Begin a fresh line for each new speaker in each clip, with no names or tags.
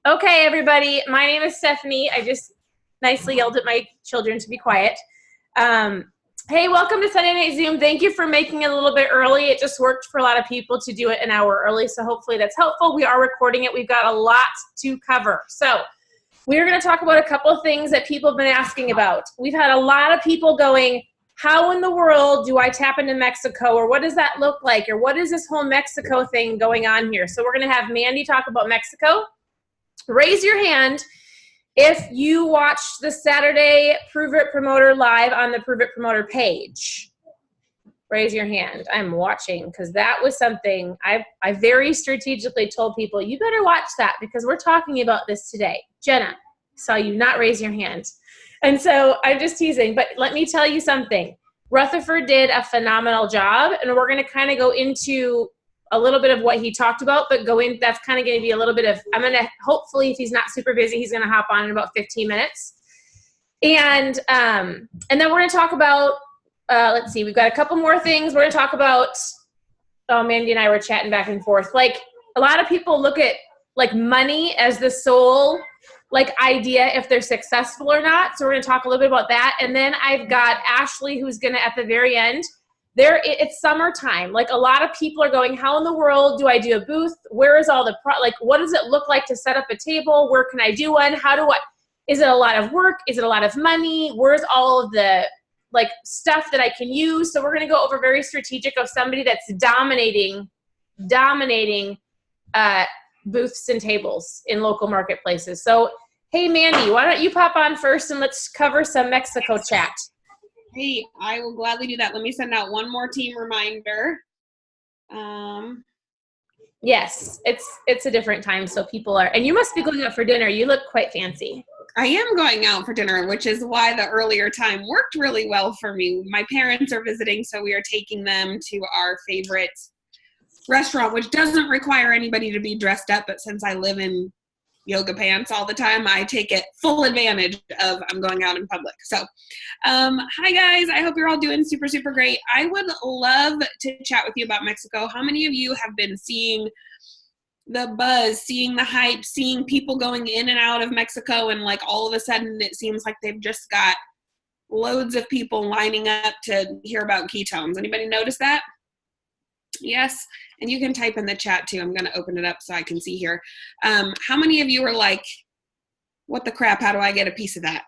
Okay, everybody. My name is Stephanie. I just nicely yelled at my children to be quiet. Hey, welcome to Sunday Night Zoom. Thank you for making it a little bit early. It just worked for a lot of people to do it an hour early, so hopefully that's helpful. We are recording it. We've got a lot to cover. So we're going to talk about a couple of things that people have been asking about. We've had a lot of people going, how in the world do I tap into Mexico, or what does that look like, or what is this whole Mexico thing going on here? So we're going to have Mandy talk about Mexico. Raise your hand if you watched the Saturday Prove It Promoter live on the Prove It Promoter page. Raise your hand. I'm watching because that was something I very strategically told people, you better watch that because we're talking about this today. Jenna, saw you not raise your hand. And so I'm just teasing, but let me tell you something. Rutherford did a phenomenal job, and we're going to kind of go into a little bit of what he talked about, but that's kind of going to be a little bit of, I'm going to, hopefully if he's not super busy, he's going to hop on in about 15 minutes. And then we're going to talk about, let's see, we've got a couple more things. We're going to talk about, Mandy and I were chatting back and forth. Like a lot of people look at like money as the sole like idea if they're successful or not. So we're going to talk a little bit about that. And then I've got Ashley, who's going to, at the very end, it's summertime. Like a lot of people are going, how in the world do I do a booth? Where is all the what does it look like to set up a table? Where can I do one? Is it a lot of work? Is it a lot of money? Where's all of the like stuff that I can use? So we're going to go over very strategic of somebody that's dominating booths and tables in local marketplaces. So, hey, Mandy, why don't you pop on first and let's cover some Mexico chat.
Hey, I will gladly do that. Let me send out one more team reminder.
Yes, it's a different time, so people are, and you must be going out for dinner. You look quite fancy.
I am going out for dinner, which is why the earlier time worked really well for me. My parents are visiting, so we are taking them to our favorite restaurant, which doesn't require anybody to be dressed up, but since I live in yoga pants all the time, I take it full advantage of I'm going out in public. So hi guys, I hope you're all doing super, super great. I would love to chat with you about Mexico. How many of you have been seeing the buzz, seeing the hype, seeing people going in and out of Mexico, and like all of a sudden it seems like they've just got loads of people lining up to hear about ketones? Anybody notice that? Yes. And you can type in the chat too. I'm going to open it up so I can see here. How many of you are like, what the crap? How do I get a piece of that?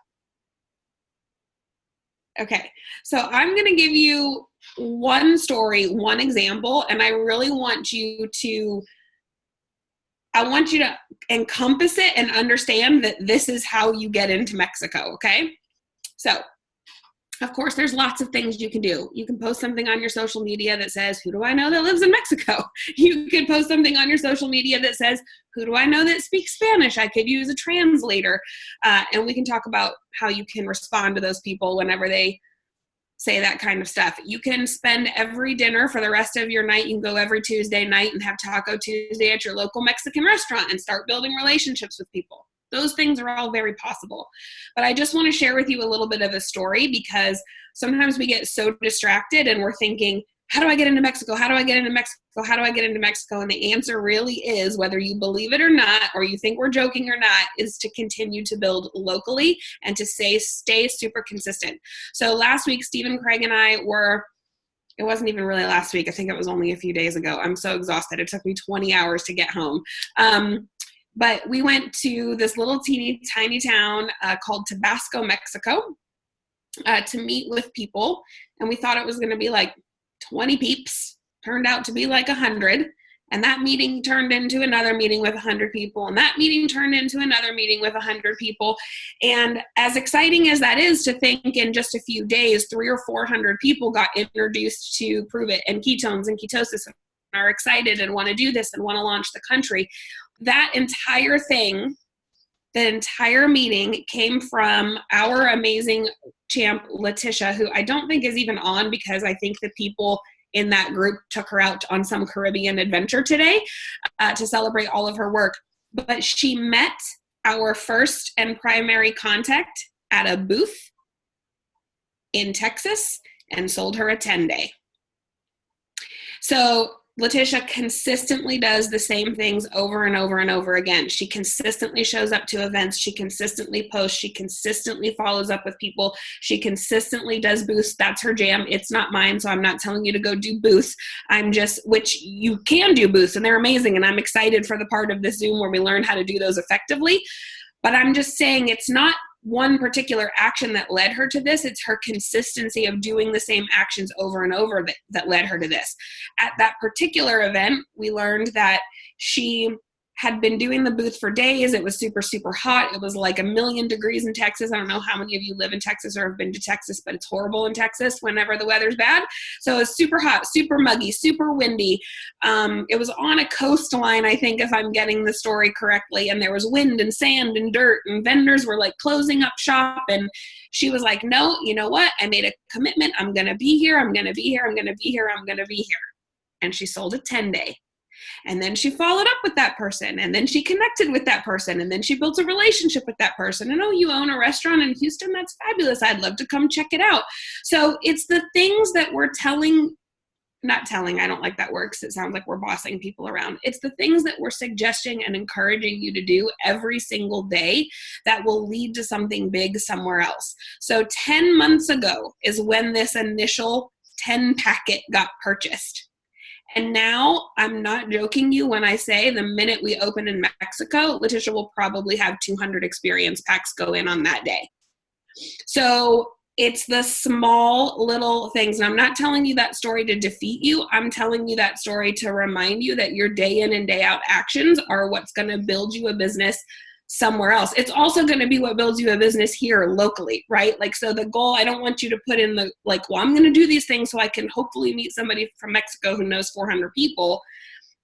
Okay. So I'm going to give you one story, one example, and I really want you to encompass it and understand that this is how you get into Mexico. Okay. So of course, there's lots of things you can do. You can post something on your social media that says, who do I know that lives in Mexico? You could post something on your social media that says, who do I know that speaks Spanish? I could use a translator. And we can talk about how you can respond to those people whenever they say that kind of stuff. You can spend every dinner for the rest of your night. You can go every Tuesday night and have Taco Tuesday at your local Mexican restaurant and start building relationships with people. Those things are all very possible. But I just want to share with you a little bit of a story because sometimes we get so distracted and we're thinking, how do I get into Mexico? How do I get into Mexico? How do I get into Mexico? And the answer really is, whether you believe it or not, or you think we're joking or not, is to continue to build locally and to stay super consistent. So last week, Stephen Craig and I it wasn't even really last week. I think it was only a few days ago. I'm so exhausted. It took me 20 hours to get home. But we went to this little teeny tiny town called Tabasco, Mexico, to meet with people. And we thought it was going to be like 20 peeps. Turned out to be like 100. And that meeting turned into another meeting with 100 people. And that meeting turned into another meeting with 100 people. And as exciting as that is to think in just a few days, 300 or 400 people got introduced to Prove It and ketones and ketosis and are excited and want to do this and want to launch the country. That entire thing, the entire meeting came from our amazing champ, Letitia, who I don't think is even on because I think the people in that group took her out on some Caribbean adventure today to celebrate all of her work. But she met our first and primary contact at a booth in Texas and sold her a 10-day. So Letitia consistently does the same things over and over and over again. She consistently shows up to events. She consistently posts. She consistently follows up with people. She consistently does booths. That's her jam. It's not mine, so I'm not telling you to go do booths. Which you can do booths, and they're amazing, and I'm excited for the part of this Zoom where we learn how to do those effectively. But I'm just saying it's not one particular action that led her to this. It's her consistency of doing the same actions over and over that led her to this. At that particular event, we learned that she had been doing the booth for days. It was super, super hot. It was like 1,000,000 degrees in Texas. I don't know how many of you live in Texas or have been to Texas, but it's horrible in Texas whenever the weather's bad. So it was super hot, super muggy, super windy. It was on a coastline, I think, if I'm getting the story correctly. And there was wind and sand and dirt, and vendors were like closing up shop. And she was like, no, you know what? I made a commitment. I'm going to be here. I'm going to be here. I'm going to be here. I'm going to be here. And she sold a 10-day. And then she followed up with that person, and then she connected with that person, and then she built a relationship with that person. And, oh, you own a restaurant in Houston? That's fabulous. I'd love to come check it out. So it's the things that we're not telling, I don't like that word because it sounds like we're bossing people around. It's the things that we're suggesting and encouraging you to do every single day that will lead to something big somewhere else. So 10 months ago is when this initial 10 packet got purchased. And now, I'm not joking you when I say the minute we open in Mexico, Letitia will probably have 200 experience packs go in on that day. So it's the small little things. And I'm not telling you that story to defeat you. I'm telling you that story to remind you that your day in and day out actions are what's going to build you a business somewhere else. It's also going to be what builds you a business here locally, right? Like, so the goal, I don't want you to put in the, like, well, I'm going to do these things so I can hopefully meet somebody from Mexico who knows 400 people.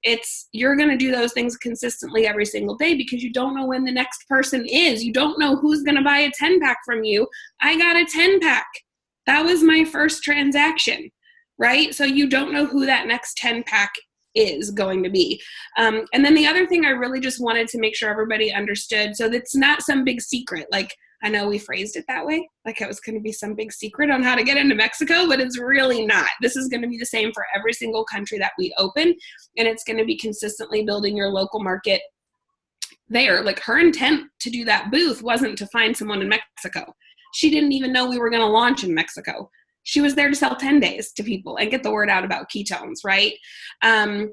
It's, you're going to do those things consistently every single day because you don't know when the next person is. You don't know who's going to buy a 10-pack from you. I got a 10-pack. That was my first transaction, right? So you don't know who that next 10-pack is going to be. And then the other thing I really just wanted to make sure everybody understood, so that's not some big secret. Like, I know we phrased it that way, like it was going to be some big secret on how to get into Mexico, but it's really not. This is going to be the same for every single country that we open, and it's going to be consistently building your local market there. Like, her intent to do that booth wasn't to find someone in Mexico. She didn't even know we were going to launch in Mexico. She was there to sell 10 days to people and get the word out about ketones, right? And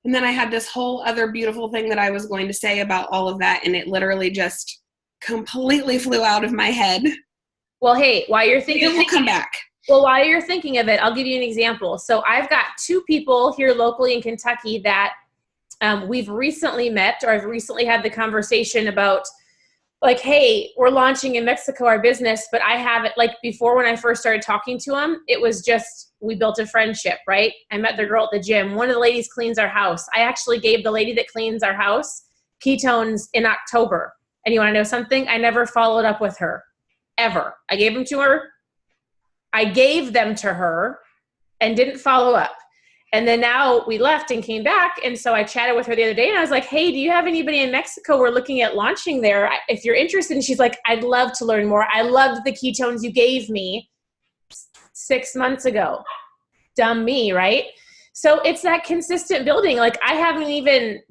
then I had this whole other beautiful thing that I was going to say about all of that, and it literally just completely flew out of my head.
Well, hey, while you're thinking,
it will come back.
Well, while you're thinking of it, I'll give you an example. So I've got 2 people here locally in Kentucky that we've recently met, or I've recently had the conversation about, like, hey, we're launching in Mexico, our business, but I haven't, like, before when I first started talking to them, it was just, we built a friendship, right? I met the girl at the gym. One of the ladies cleans our house. I actually gave the lady that cleans our house ketones in October. And you want to know something? I never followed up with her, ever. I gave them to her. I gave them to her and didn't follow up. And then now we left and came back. And so I chatted with her the other day and I was like, hey, do you have anybody in Mexico? We're looking at launching there. If you're interested. And she's like, I'd love to learn more. I loved the ketones you gave me 6 months ago. Dumb me, right? So it's that consistent building. Like,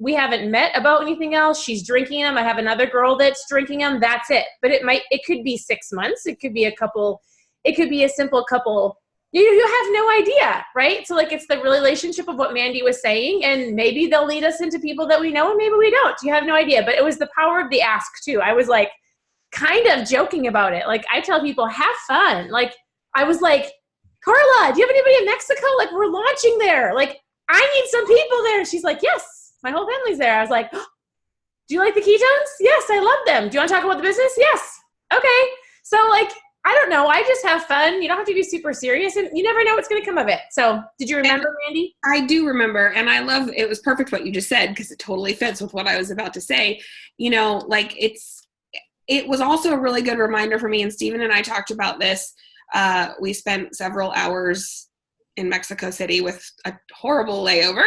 we haven't met about anything else. She's drinking them. I have another girl that's drinking them. That's it. But it could be 6 months. It could be a simple couple. You have no idea, right? So, like, it's the relationship of what Mandy was saying, and maybe they'll lead us into people that we know, and maybe we don't. You have no idea. But it was the power of the ask, too. I was, like, kind of joking about it. Like, I tell people, have fun. Like, I was like, Carla, do you have anybody in Mexico? Like, we're launching there. Like, I need some people there. She's like, yes, my whole family's there. I was like, oh, do you like the ketones? Yes, I love them. Do you want to talk about the business? Yes. Okay. So, like, I don't know. I just have fun. You don't have to be super serious, and you never know what's going to come of it. So did you remember, Mandy?
I do remember. And I love, it was perfect what you just said, because it totally fits with what I was about to say. You know, like, it was also a really good reminder for me, and Stephen and I talked about this. We spent several hours in Mexico City with a horrible layover.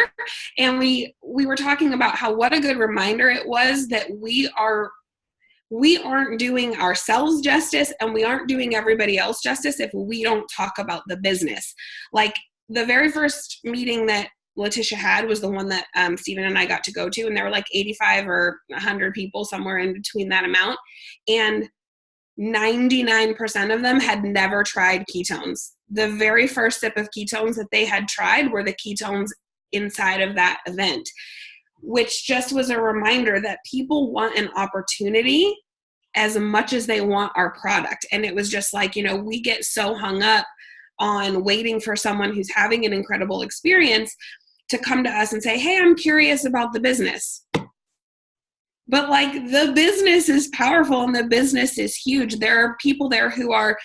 And we were talking about how, what a good reminder it was that we aren't doing ourselves justice, and we aren't doing everybody else justice if we don't talk about the business. Like, the very first meeting that Letitia had was the one that Stephen and I got to go to, and there were like 85 or 100 people, somewhere in between that amount, and 99% of them had never tried ketones. The very first sip of ketones that they had tried were the ketones inside of that event, which just was a reminder that people want an opportunity as much as they want our product. And it was just like, we get so hung up on waiting for someone who's having an incredible experience to come to us and say, hey, I'm curious about the business. But like, the business is powerful and the business is huge. There are people there who are,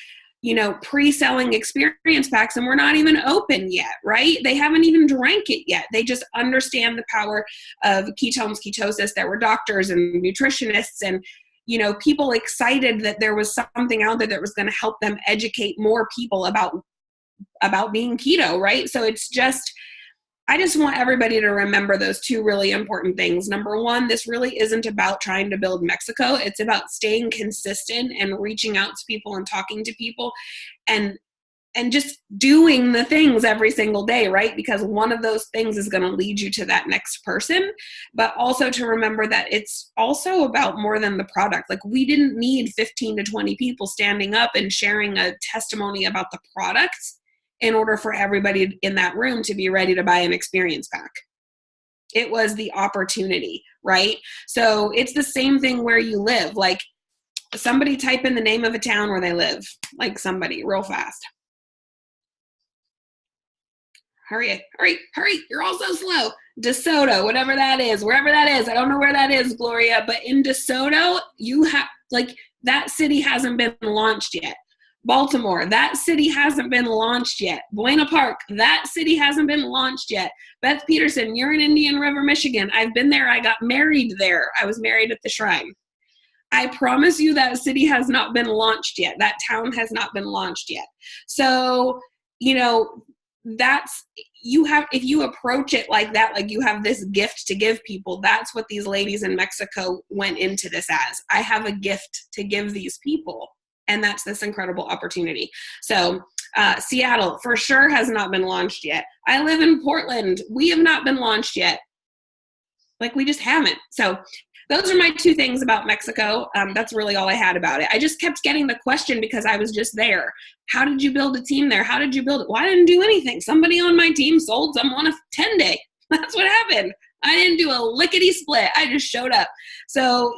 pre-selling experience packs, and we're not even open yet, right? They haven't even drank it yet. They just understand the power of ketones, ketosis. There were doctors and nutritionists and, people excited that there was something out there that was going to help them educate more people about being keto, right? So I just want everybody to remember those two really important things. Number one, this really isn't about trying to build Mexico. It's about staying consistent and reaching out to people and talking to people and just doing the things every single day, right? Because one of those things is going to lead you to that next person, but also to remember that it's also about more than the product. Like, we didn't need 15 to 20 people standing up and sharing a testimony about the product in order for everybody in that room to be ready to buy an experience pack. It was the opportunity, right? So it's the same thing where you live. Like, somebody type in the name of a town where they live, like somebody real fast. Hurry, you're all so slow. DeSoto, whatever that is, wherever that is. I don't know where that is, Gloria, but in DeSoto, you have, like, that city hasn't been launched yet. Baltimore, that city hasn't been launched yet. Buena Park, that city hasn't been launched yet. Beth Peterson, you're in Indian River, Michigan. I've been there. I got married there. I was married at the shrine. I promise you that city has not been launched yet. That town has not been launched yet. So, if you approach it like that, like you have this gift to give people, that's what these ladies in Mexico went into this as. I have a gift to give these people. And that's this incredible opportunity. So Seattle for sure has not been launched yet. I live in Portland. We have not been launched yet. Like, we just haven't. So those are my two things about Mexico. That's really all I had about it. I just kept getting the question because I was just there. How did you build a team there? How did you build it? Well, I didn't do anything. Somebody on my team sold someone a 10-day. That's what happened. I didn't do a lickety split. I just showed up. So,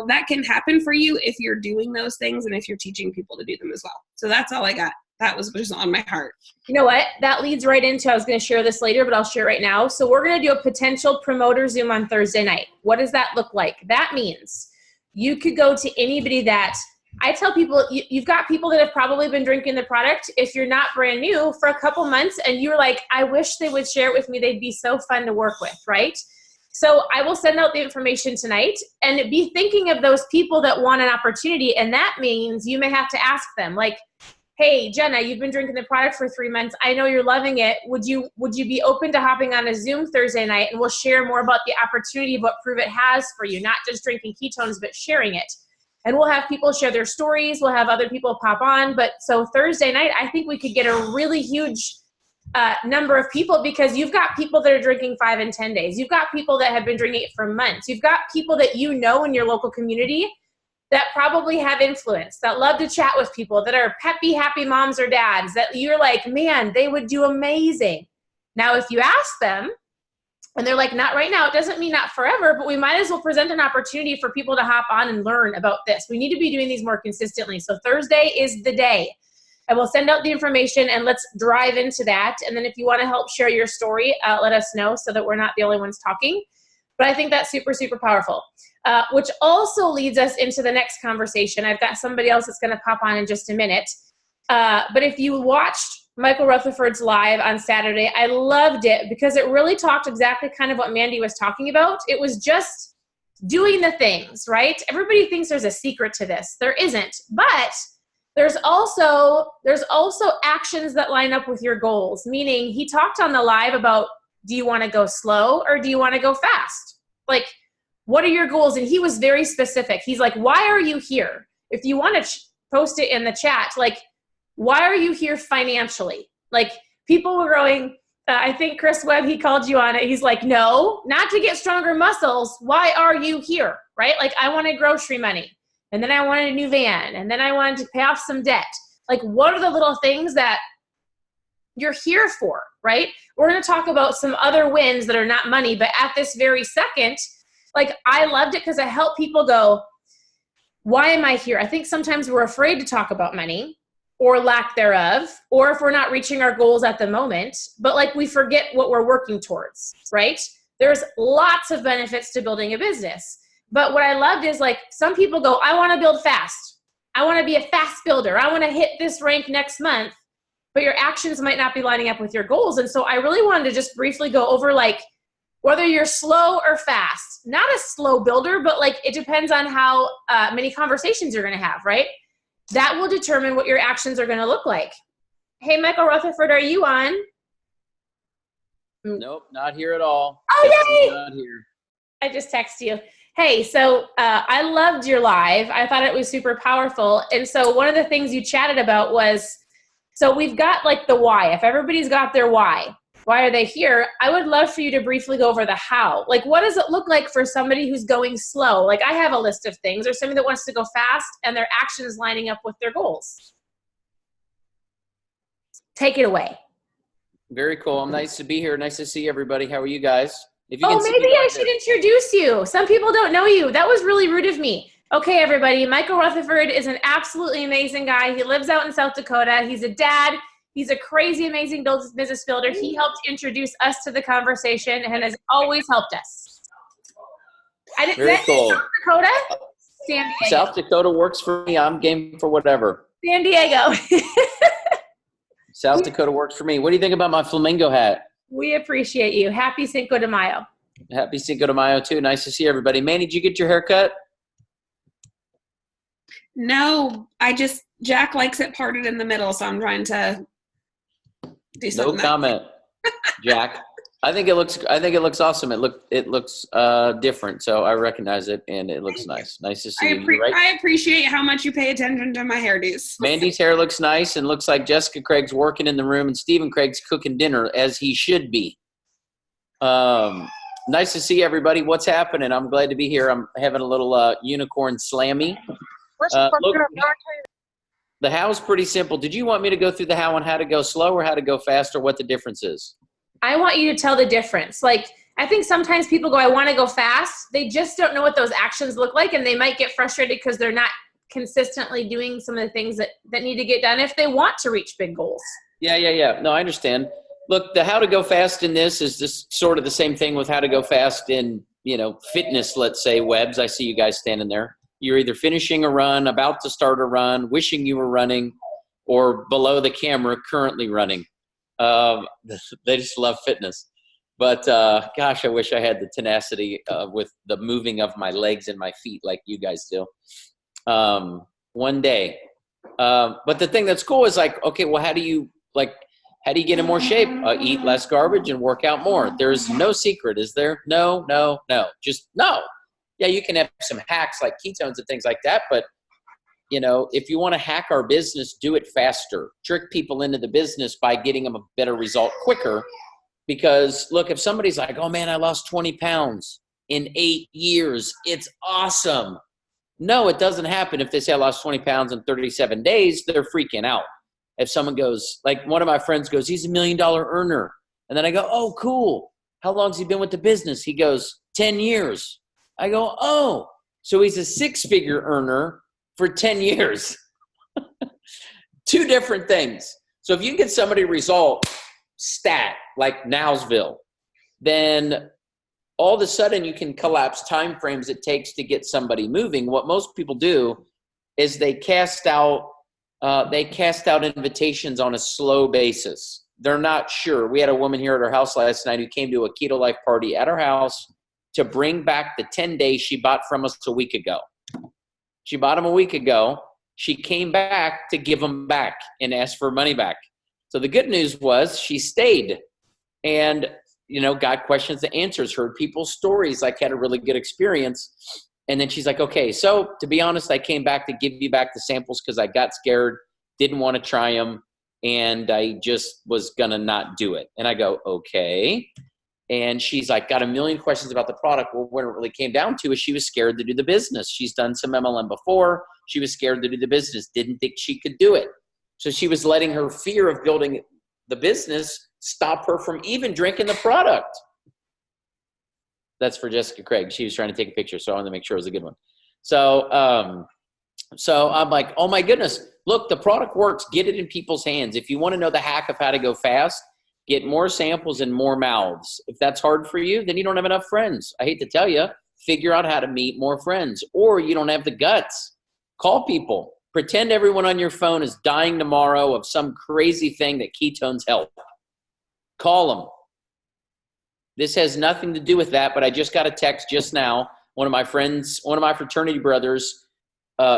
that can happen for you if you're doing those things and if you're teaching people to do them as well. So that's all I got. That was just on my heart.
You know what? That leads right into, I was going to share this later, but I'll share it right now. So we're going to do a potential promoter Zoom on Thursday night. What does that look like? That means you could go to anybody that I tell people, you've got people that have probably been drinking the product, if you're not brand new, for a couple months, and you're like, I wish they would share it with me. They'd be so fun to work with, right? So I will send out the information tonight, and be thinking of those people that want an opportunity. And that means you may have to ask them, like, hey, Jenna, you've been drinking the product for 3 months. I know you're loving it. Would you be open to hopping on a Zoom Thursday night, and we'll share more about the opportunity of what Prove It has for you, not just drinking ketones, but sharing it. And we'll have people share their stories. We'll have other people pop on. But so Thursday night, I think we could get a really huge number of people, because you've got people that are drinking 5 and 10 days. You've got people that have been drinking it for months. You've got people that in your local community that probably have influence, that love to chat with people, that are peppy, happy moms or dads, that you're like, man, they would do amazing. Now, if you ask them and they're like, not right now, it doesn't mean not forever, but we might as well present an opportunity for people to hop on and learn about this. We need to be doing these more consistently. So Thursday is the day. I will send out the information, and let's drive into that. And then if you want to help share your story, let us know so that we're not the only ones talking. But I think that's super, super powerful, which also leads us into the next conversation. I've got somebody else that's going to pop on in just a minute. But if you watched Michael Rutherford's live on Saturday, I loved it because it really talked exactly kind of what Mandy was talking about. It was just doing the things, right? Everybody thinks there's a secret to this. There isn't. But there's also actions that line up with your goals, meaning he talked on the live about, do you want to go slow or do you want to go fast? Like, what are your goals? And he was very specific. He's like, why are you here? If you want to post it in the chat, like, why are you here financially? Like, people were going, I think Chris Webb, he called you on it. He's like, no, not to get stronger muscles. Why are you here? Right? Like, I wanted grocery money, and then I wanted a new van, and then I wanted to pay off some debt. Like, what are the little things that you're here for, right? We're going to talk about some other wins that are not money, but at this very second, like, I loved it because I help people go, why am I here? I think sometimes we're afraid to talk about money or lack thereof, or if we're not reaching our goals at the moment, but like we forget what we're working towards, right? There's lots of benefits to building a business. But what I loved is like some people go, I want to build fast. I want to be a fast builder. I want to hit this rank next month, but your actions might not be lining up with your goals. And so I really wanted to just briefly go over like whether you're slow or fast, not a slow builder, but like it depends on how many conversations you're going to have, right? That will determine what your actions are going to look like. Hey, Michael Rutherford, are you on?
Nope, not here at all.
Oh, yay!
Not here.
I just texted you. Hey, so I loved your live. I thought it was super powerful. And so one of the things you chatted about was, so we've got like the why. If everybody's got their why are they here? I would love for you to briefly go over the how. Like, what does it look like for somebody who's going slow? Like, I have a list of things, or somebody that wants to go fast and their actions lining up with their goals. Take it away.
Very cool. Nice to be here. Nice to see everybody. How are you guys?
Maybe I should introduce you. Some people don't know you. That was really rude of me. Okay, everybody. Michael Rutherford is an absolutely amazing guy. He lives out in South Dakota. He's a dad. He's a crazy, amazing business builder. He helped introduce us to the conversation and has always helped us.
Very cool.
South Dakota? San Diego.
South Dakota works for me. I'm game for whatever.
San Diego.
South Dakota works for me. What do you think about my flamingo hat?
We appreciate you. Happy Cinco de Mayo.
Happy Cinco de Mayo, too. Nice to see everybody. Manny, did you get your hair cut?
No, Jack likes it parted in the middle, so I'm trying to do something.
No comment, Jack. I think it looks awesome. It looks different, so I recognize it, and it looks nice. Nice to see you. Right?
I appreciate how much you pay attention to my hairdos.
Mandy's hair looks nice, and looks like Jessica Craig's working in the room, and Stephen Craig's cooking dinner, as he should be. Nice to see everybody. What's happening? I'm glad to be here. I'm having a little unicorn slammy. Look, the how is pretty simple. Did you want me to go through the how on how to go slow or how to go fast, or what the difference is?
I want you to tell the difference. Like, I think sometimes people go, I want to go fast. They just don't know what those actions look like, and they might get frustrated because they're not consistently doing some of the things that need to get done if they want to reach big goals.
Yeah. No, I understand. Look, the how to go fast in this is just sort of the same thing with how to go fast in, fitness, let's say, Webs. I see you guys standing there. You're either finishing a run, about to start a run, wishing you were running, or below the camera, currently running. They just love fitness. But gosh, I wish I had the tenacity with the moving of my legs and my feet like you guys do. One day. But the thing that's cool is like, okay, well, how do you get in more shape? Eat less garbage and work out more. There's no secret, is there? No. Just no. Yeah, you can have some hacks like ketones and things like that, but if you want to hack our business, do it faster. Trick people into the business by getting them a better result quicker. Because look, if somebody's like, oh man, I lost 20 pounds in 8 years, it's awesome. No, it doesn't happen. If they say I lost 20 pounds in 37 days, they're freaking out. If someone goes, like one of my friends goes, he's $1 million earner. And then I go, oh, cool. How long's he been with the business? He goes, 10 years. I go, oh, so he's a 6-figure earner for 10 years. Two different things. So if you can get somebody a result stat like Nowsville, then all of a sudden you can collapse time frames it takes to get somebody moving. What most people do is they cast out invitations on a slow basis. They're not sure. We had a woman here at our house last night who came to a Keto Life party at our house to bring back the 10 days she bought from us a week ago. She bought them a week ago. She came back to give them back and ask for money back. So the good news was she stayed and, got questions and answers, heard people's stories, had a really good experience. And then she's like, okay, so to be honest, I came back to give you back the samples because I got scared, didn't want to try them. and I just was gonna not do it. And I go, okay. And she's like, got a million questions about the product. Well, what it really came down to is she was scared to do the business. She's done some MLM before. She was scared to do the business, didn't think she could do it. So she was letting her fear of building the business stop her from even drinking the product. That's for Jessica Craig. She was trying to take a picture, so I wanted to make sure it was a good one. So, so I'm like, oh my goodness, look, the product works. Get it in people's hands. If you want to know the hack of how to go fast, get more samples and more mouths. If that's hard for you, then you don't have enough friends. I hate to tell you, figure out how to meet more friends, or you don't have the guts. Call people. Pretend everyone on your phone is dying tomorrow of some crazy thing that ketones help. Call them. This has nothing to do with that, but I just got a text just now. One of my friends, one of my fraternity brothers'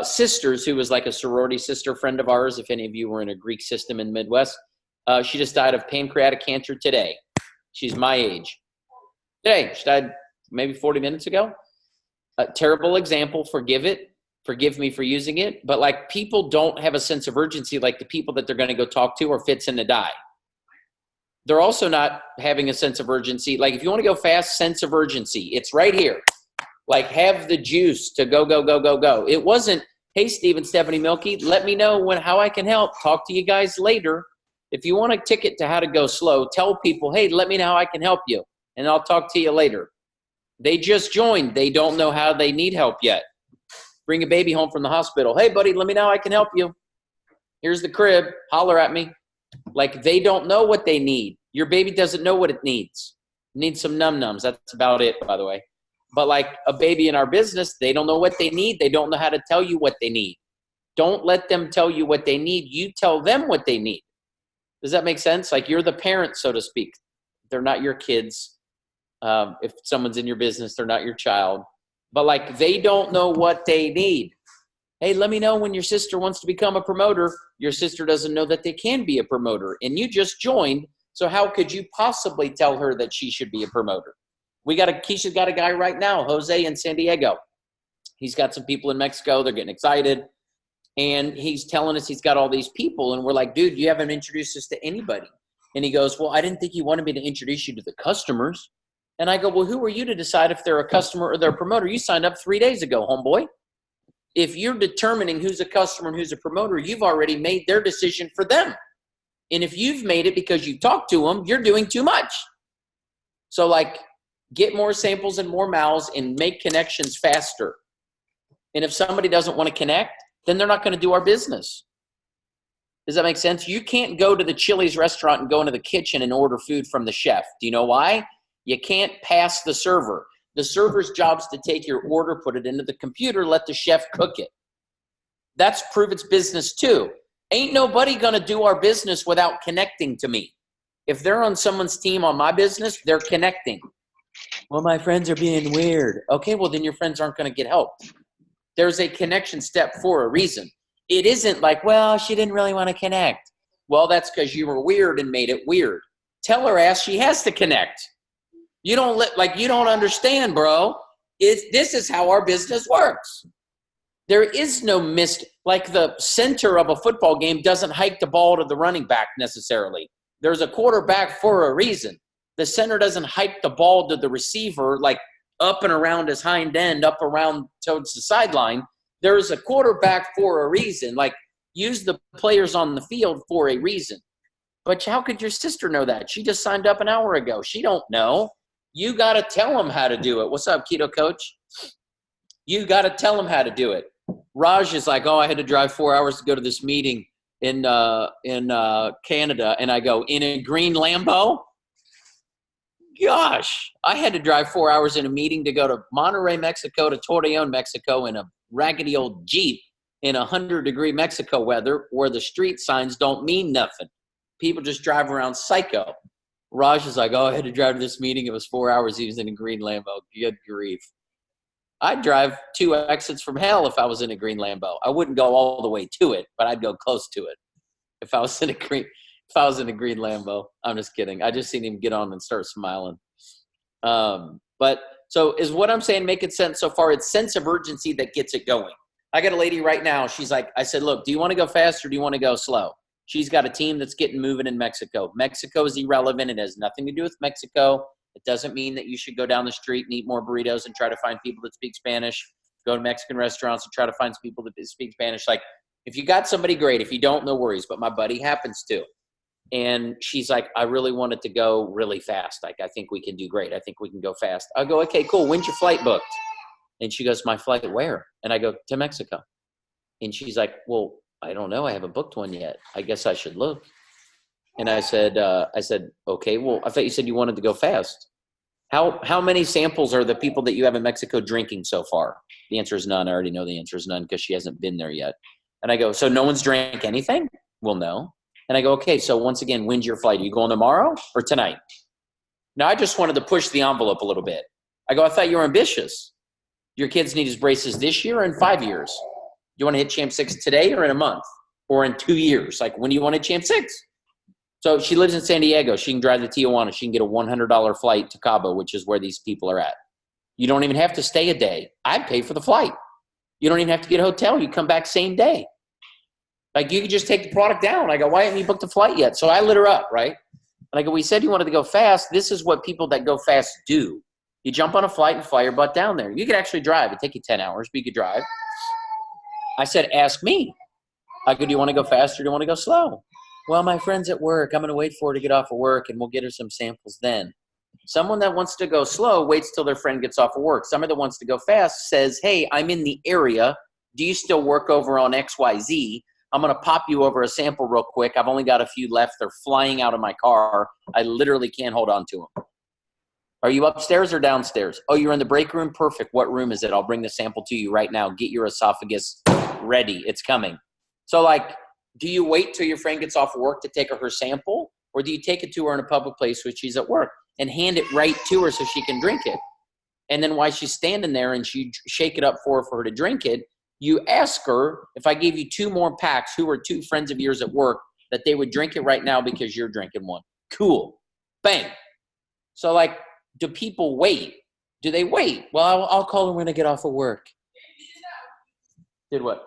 sisters, who was like a sorority sister friend of ours, if any of you were in a Greek system in the Midwest, she just died of pancreatic cancer today. She's my age. Today, she died maybe 40 minutes ago. A terrible example, forgive it. Forgive me for using it. But like, people don't have a sense of urgency like the people that they're going to go talk to are fixing to die. They're also not having a sense of urgency. Like, if you want to go fast, sense of urgency, it's right here. Like, have the juice to go, go, go, go, go. It wasn't, hey, Steve and Stephanie Milky, let me know how I can help. Talk to you guys later. If you want a ticket to how to go slow, tell people, hey, let me know how I can help you, and I'll talk to you later. They just joined. They don't know how they need help yet. Bring a baby home from the hospital. Hey, buddy, let me know how I can help you. Here's the crib. Holler at me. Like, they don't know what they need. Your baby doesn't know what it needs. It needs some num-nums. That's about it, by the way. But like a baby in our business, they don't know what they need. They don't know how to tell you what they need. Don't let them tell you what they need. You tell them what they need. Does that make sense? Like, you're the parent, so to speak. They're not your kids. If someone's in your business, they're not your child. But like, they don't know what they need. Hey, let me know when your sister wants to become a promoter. Your sister doesn't know that they can be a promoter. And you just joined. So how could you possibly tell her that she should be a promoter? Keisha's got a guy right now, Jose in San Diego. He's got some people in Mexico. They're getting excited. And he's telling us he's got all these people. And we're like, dude, you haven't introduced us to anybody. And he goes, well, I didn't think you wanted me to introduce you to the customers. And I go, well, who are you to decide if they're a customer or they're a promoter? You signed up 3 days ago, homeboy. If you're determining who's a customer and who's a promoter, you've already made their decision for them. And if you've made it because you talked to them, you're doing too much. So like, get more samples and more mouths and make connections faster. And if somebody doesn't want to connect, then they're not going to do our business. Does that make sense? You can't go to the Chili's restaurant and go into the kitchen and order food from the chef. Do you know why? You can't pass the server. The server's job is to take your order, put it into the computer, let the chef cook it. That's prove it's business too. Ain't nobody going to do our business without connecting to me. If they're on someone's team on my business, they're connecting. Well, my friends are being weird. Okay, well, then your friends aren't going to get help. There's a connection step for a reason. It isn't like, well, she didn't really want to connect. Well, that's because you were weird and made it weird. Tell her ass she has to connect. You don't understand, bro. This is how our business works. There is no like the center of a football game doesn't hike the ball to the running back necessarily. There's a quarterback for a reason. The center doesn't hike the ball to the receiver like up and around his hind end, up around towards the sideline. There's a quarterback for a reason. Like, use the players on the field for a reason. But how could your sister know that? She just signed up an hour ago. She don't know. You got to tell them how to do it. What's up, Keto Coach? You got to tell them how to do it. Raj is like, oh, I had to drive 4 hours to go to this meeting in Canada. And I go, in a green Lambo? Gosh, I had to drive 4 hours in a meeting to go to Monterrey, Mexico, to Torreon, Mexico in a raggedy old Jeep in 100-degree Mexico weather where the street signs don't mean nothing. People just drive around psycho. Raj is like, oh, I had to drive to this meeting. It was 4 hours. He was in a green Lambo. Good grief. I'd drive 2 exits from hell if I was in a green Lambo. I wouldn't go all the way to it, but I'd go close to it if I was in a green Lambo. I'm just kidding. I just seen him get on and start smiling. But so is what I'm saying making sense so far? It's sense of urgency that gets it going. I got a lady right now. She's like, I said, look, do you want to go fast or do you want to go slow? She's got a team that's getting moving in Mexico. Mexico is irrelevant. It has nothing to do with Mexico. It doesn't mean that you should go down the street and eat more burritos and try to find people that speak Spanish. Go to Mexican restaurants and try to find people that speak Spanish. Like, if you got somebody, great. If you don't, no worries. But my buddy happens to. And she's like, I really wanted to go really fast. Like, I think we can do great. I think we can go fast. I go, okay, cool. When's your flight booked? And she goes, my flight where? And I go, to Mexico. And she's like, well, I don't know. I haven't booked one yet. I guess I should look. And I said, okay, well, I thought you said you wanted to go fast. How many samples are the people that you have in Mexico drinking so far? The answer is none. I already know the answer is none because she hasn't been there yet. And I go, so no one's drank anything? Well, no. And I go, okay, so once again, when's your flight? Are you going tomorrow or tonight? Now, I just wanted to push the envelope a little bit. I go, I thought you were ambitious. Your kids need his braces this year or in 5 years. You want to hit Champ 6 today or in a month or in 2 years? Like, when do you want to hit Champ 6? So she lives in San Diego. She can drive to Tijuana. She can get a $100 flight to Cabo, which is where these people are at. You don't even have to stay a day. I'd pay for the flight. You don't even have to get a hotel. You come back same day. Like, you could just take the product down. I go, why haven't you booked a flight yet? So I lit her up, right? And I go, we said you wanted to go fast. This is what people that go fast do. You jump on a flight and fly your butt down there. You could actually drive. It'd take you 10 hours, but you could drive. I said, ask me. I go, do you want to go fast or do you want to go slow? Well, my friend's at work. I'm going to wait for her to get off of work, and we'll get her some samples then. Someone that wants to go slow waits till their friend gets off of work. Someone that wants to go fast says, hey, I'm in the area. Do you still work over on XYZ? I'm going to pop you over a sample real quick. I've only got a few left. They're flying out of my car. I literally can't hold on to them. Are you upstairs or downstairs? Oh, you're in the break room? Perfect. What room is it? I'll bring the sample to you right now. Get your esophagus ready. It's coming. So, like, do you wait till your friend gets off work to take her sample? Or do you take it to her in a public place when she's at work and hand it right to her so she can drink it? And then while she's standing there and she shake it up for her to drink it, you ask her, if I gave you 2 more packs, who are 2 friends of yours at work, that they would drink it right now because you're drinking one. Cool. Bang. So, like, do people wait? Do they wait? Well, I'll call her when I get off of work. Did what?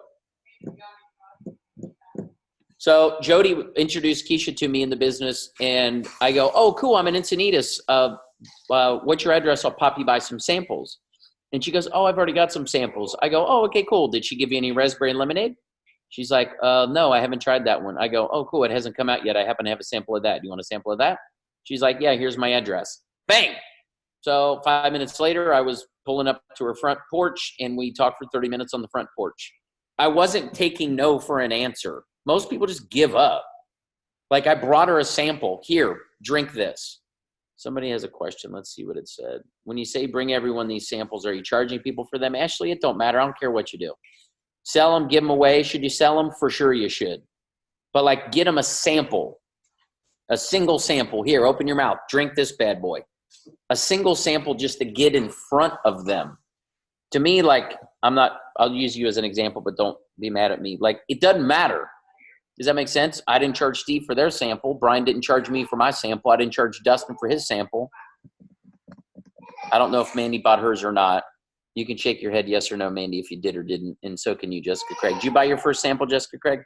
So Jody introduced Keisha to me in the business, and I go, oh, cool, I'm in Encinitas. What's your address? I'll pop you by some samples. And she goes, oh, I've already got some samples. I go, oh, okay, cool. Did she give you any raspberry lemonade? She's like, no, I haven't tried that one. I go, oh, cool, it hasn't come out yet. I happen to have a sample of that. Do you want a sample of that? She's like, yeah, here's my address. Bang! So 5 minutes later, I was pulling up to her front porch, and we talked for 30 minutes on the front porch. I wasn't taking no for an answer. Most people just give up. Like, I brought her a sample. Here, drink this. Somebody has a question. Let's see what it said. When you say bring everyone these samples, are you charging people for them? Ashley, it don't matter. I don't care what you do. Sell them, give them away. Should you sell them? For sure you should. But, like, get them a sample. A single sample. Here, open your mouth. Drink this bad boy. A single sample just to get in front of them. To me, like, I'll use you as an example, but don't be mad at me. Like, it doesn't matter. Does that make sense? I didn't charge Steve for their sample. Brian didn't charge me for my sample. I didn't charge Dustin for his sample. I don't know if Mandy bought hers or not. You can shake your head yes or no, Mandy, if you did or didn't. And so can you, Jessica Craig. Did you buy your first sample, Jessica Craig?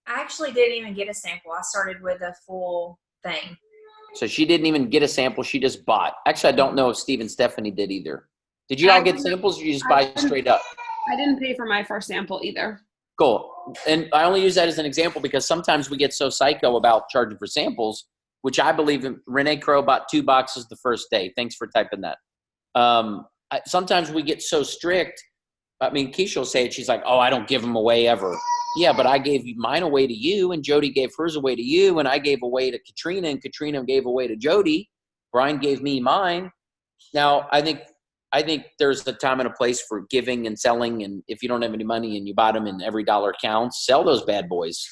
I actually didn't even get a sample. I started with a full thing.
So she didn't even get a sample. She just bought. Actually, I don't know if Steve and Stephanie did either. Did you all get samples or you just buy straight up?
I didn't pay for my first sample either.
Cool. And I only use that as an example because sometimes we get so psycho about charging for samples, which I believe in. Renee Crow bought 2 boxes the first day. Thanks for typing that. Sometimes we get so strict. I mean, Keisha will say it. She's like, oh, I don't give them away ever. Yeah, but I gave mine away to you, and Jody gave hers away to you, and I gave away to Katrina, and Katrina gave away to Jody. Brian gave me mine. Now, I think there's a time and a place for giving and selling, and if you don't have any money and you bought them and every dollar counts, sell those bad boys.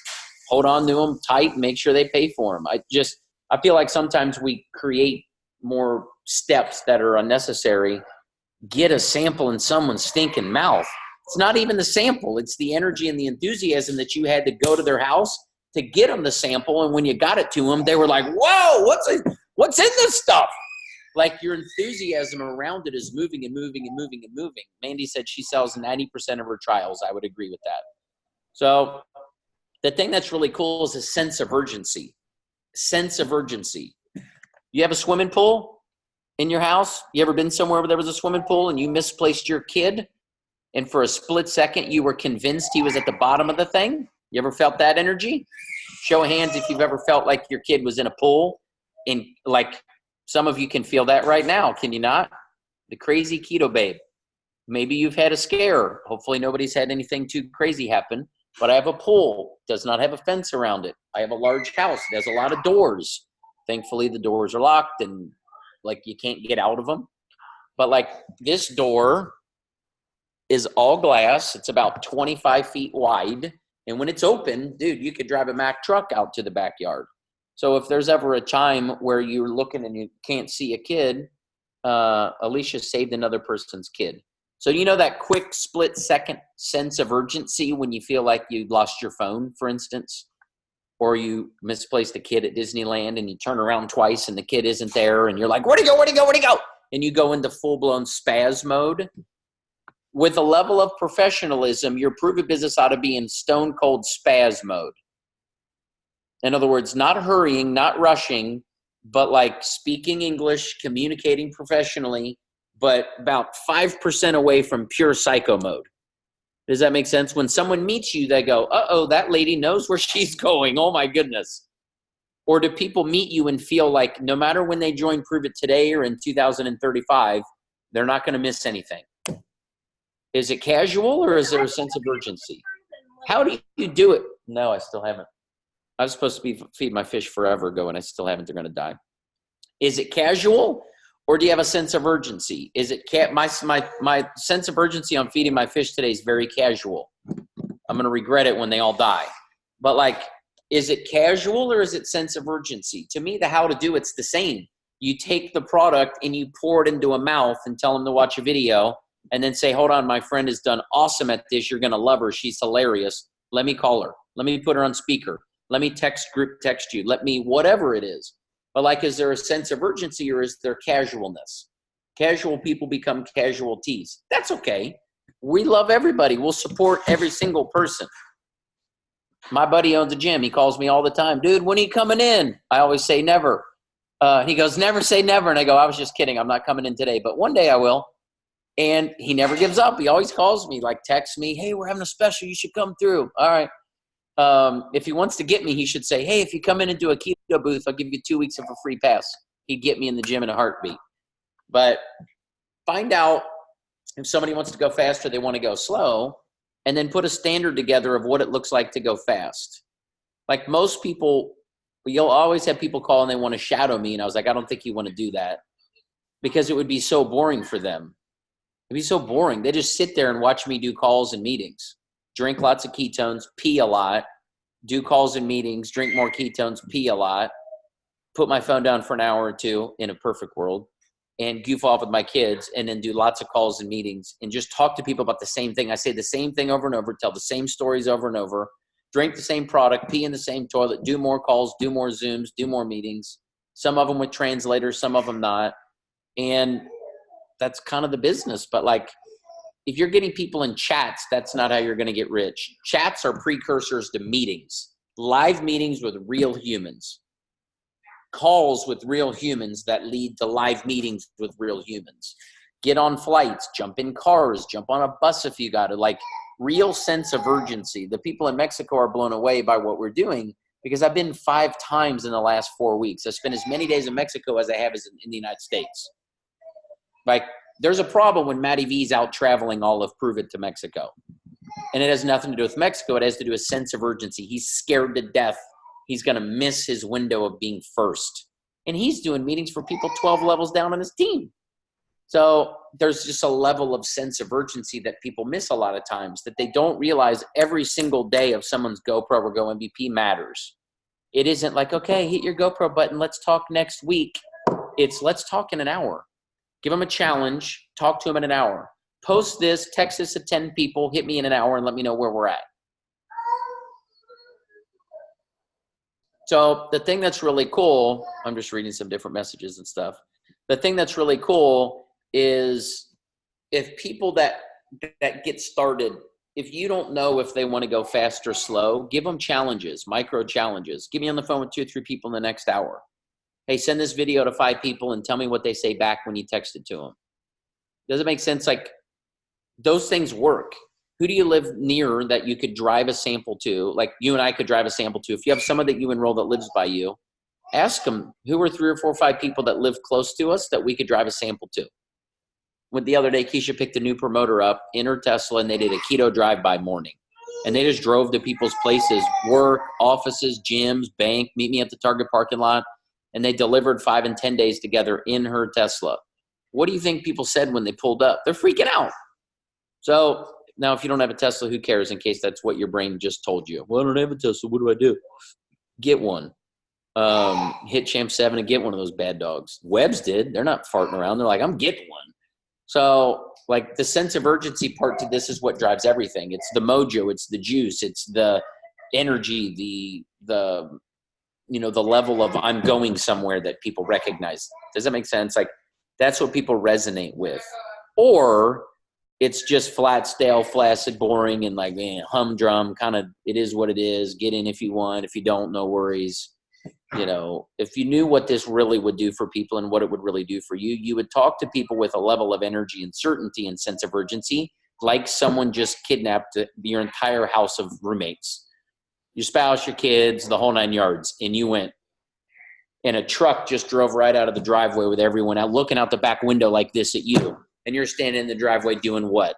Hold on to them tight and make sure they pay for them. I feel like sometimes we create more steps that are unnecessary. Get a sample in someone's stinking mouth. It's not even the sample. It's the energy and the enthusiasm that you had to go to their house to get them the sample. And when you got it to them, they were like, whoa, what's in this stuff? Like, your enthusiasm around it is moving and moving and moving and moving. Mandy said she sells 90% of her trials. I would agree with that. So The thing that's really cool is a sense of urgency. Sense of urgency. You have a swimming pool in your house? You ever been somewhere where there was a swimming pool and you misplaced your kid? And for a split second, you were convinced he was at the bottom of the thing? You ever felt that energy? Show of hands if you've ever felt like your kid was in a pool. And like some of you can feel that right now, can you not? The crazy keto babe. Maybe you've had a scare. Hopefully nobody's had anything too crazy happen. But I have a pool, does not have a fence around it. I have a large house, it has a lot of doors. Thankfully, the doors are locked and like you can't get out of them. But like this door is all glass. It's about 25 feet wide. And when it's open, dude, you could drive a Mack truck out to the backyard. So if there's ever a time where you're looking and you can't see a kid, Alicia saved another person's kid. So you know that quick split second sense of urgency when you feel like you lost your phone, for instance, or you misplaced a kid at Disneyland and you turn around twice and the kid isn't there and you're like, where'd he go, where'd he go, where'd he go? And you go into full-blown spaz mode. With a level of professionalism, your proof of business ought to be in stone cold spaz mode. In other words, not hurrying, not rushing, but like speaking English, communicating professionally, but about 5% away from pure psycho mode. Does that make sense? When someone meets you, they go, uh-oh, that lady knows where she's going. Oh, my goodness. Or do people meet you and feel like no matter when they join Prove It today or in 2035, they're not going to miss anything? Is it casual or is there a sense of urgency? How do you do it? No, I still haven't. I was supposed to feed my fish forever ago and I still haven't. They're going to die. Is it casual? Or do you have a sense of urgency? Is it my sense of urgency on feeding my fish today is very casual. I'm going to regret it when they all die. But like, is it casual or is it sense of urgency? To me, the how to do it's the same. You take the product and you pour it into a mouth and tell them to watch a video and then say, hold on, my friend has done awesome at this. You're going to love her. She's hilarious. Let me call her. Let me put her on speaker. Let me group text you. Let me, whatever it is. But like, is there a sense of urgency or is there casualness? Casual people become casualties. That's okay. We love everybody. We'll support every single person. My buddy owns a gym. He calls me all the time. Dude, when are you coming in? I always say never. He goes, never say never. And I go, I was just kidding. I'm not coming in today, but one day I will. And he never gives up. He always calls me, like texts me, hey, we're having a special. You should come through. All right. If he wants to get me, he should say, hey, if you come in and do a keto booth, I'll give you 2 weeks of a free pass. He'd get me in the gym in a heartbeat. But find out if somebody wants to go fast or they want to go slow, and then put a standard together of what it looks like to go fast. Like most people, you'll always have people call and they want to shadow me. And I was like, I don't think you want to do that because it would be so boring for them. It'd be so boring. They just sit there and watch me do calls and meetings. Drink lots of ketones, pee a lot, do calls and meetings, drink more ketones, pee a lot, put my phone down for an hour or two in a perfect world, and goof off with my kids, and then do lots of calls and meetings and just talk to people about the same thing. I say the same thing over and over, tell the same stories over and over, drink the same product, pee in the same toilet, do more calls, do more Zooms, do more meetings, some of them with translators, some of them not. And that's kind of the business. But like, if you're getting people in chats, that's not how you're going to get rich. Chats are precursors to meetings, live meetings with real humans, calls with real humans that lead to live meetings with real humans. Get on flights, jump in cars, jump on a bus if you got to, like real sense of urgency. The people in Mexico are blown away by what we're doing because I've been 5 times in the last 4 weeks. I spent as many days in Mexico as I have in the United States. Like, there's a problem when Matty V's out traveling all of Prove It to Mexico. And it has nothing to do with Mexico. It has to do with sense of urgency. He's scared to death. He's going to miss his window of being first. And he's doing meetings for people 12 levels down on his team. So there's just a level of sense of urgency that people miss a lot of times, that they don't realize every single day of someone's GoPro or Go MVP matters. It isn't like, okay, hit your GoPro button. Let's talk next week. It's let's talk in an hour. Give them a challenge, talk to them in an hour. Post this, text this to 10 people, hit me in an hour and let me know where we're at. So the thing that's really cool, I'm just reading some different messages and stuff. The thing that's really cool is if people that get started if you don't know if they want to go fast or slow, give them challenges, micro challenges. Get me on the phone with 2 or 3 people in the next hour. Hey, send this video to 5 people and tell me what they say back when you text it to them. Does it make sense? Like, those things work. Who do you live near that you could drive a sample to? Like, you and I could drive a sample to. If you have someone that you enroll that lives by you, ask them who are 3 or 4 or 5 people that live close to us that we could drive a sample to. With the other day, Keisha picked a new promoter up in her Tesla, and they did a keto drive-by morning. And they just drove to people's places, work, offices, gyms, bank, meet me at the Target parking lot. And they delivered 5 and 10 days together in her Tesla. What do you think people said when they pulled up? They're freaking out. So now if you don't have a Tesla, who cares, in case that's what your brain just told you? Well, I don't have a Tesla. What do I do? Get one. Hit Champ 7 and get one of those bad dogs. Webbs did. They're not farting around. They're like, I'm getting one. So, like, the sense of urgency part to this is what drives everything. It's the mojo, it's the juice, it's the energy, the level of I'm going somewhere that people recognize. Does that make sense? Like, that's what people resonate with. Or it's just flat, stale, flaccid, boring, and like, humdrum, kind of, it is what it is. Get in if you want. If you don't, no worries. If you knew what this really would do for people and what it would really do for you, you would talk to people with a level of energy and certainty and sense of urgency, like someone just kidnapped your entire house of roommates, your spouse, your kids, the whole 9 yards. And you went, and a truck just drove right out of the driveway with everyone out looking out the back window like this at you. And you're standing in the driveway doing what?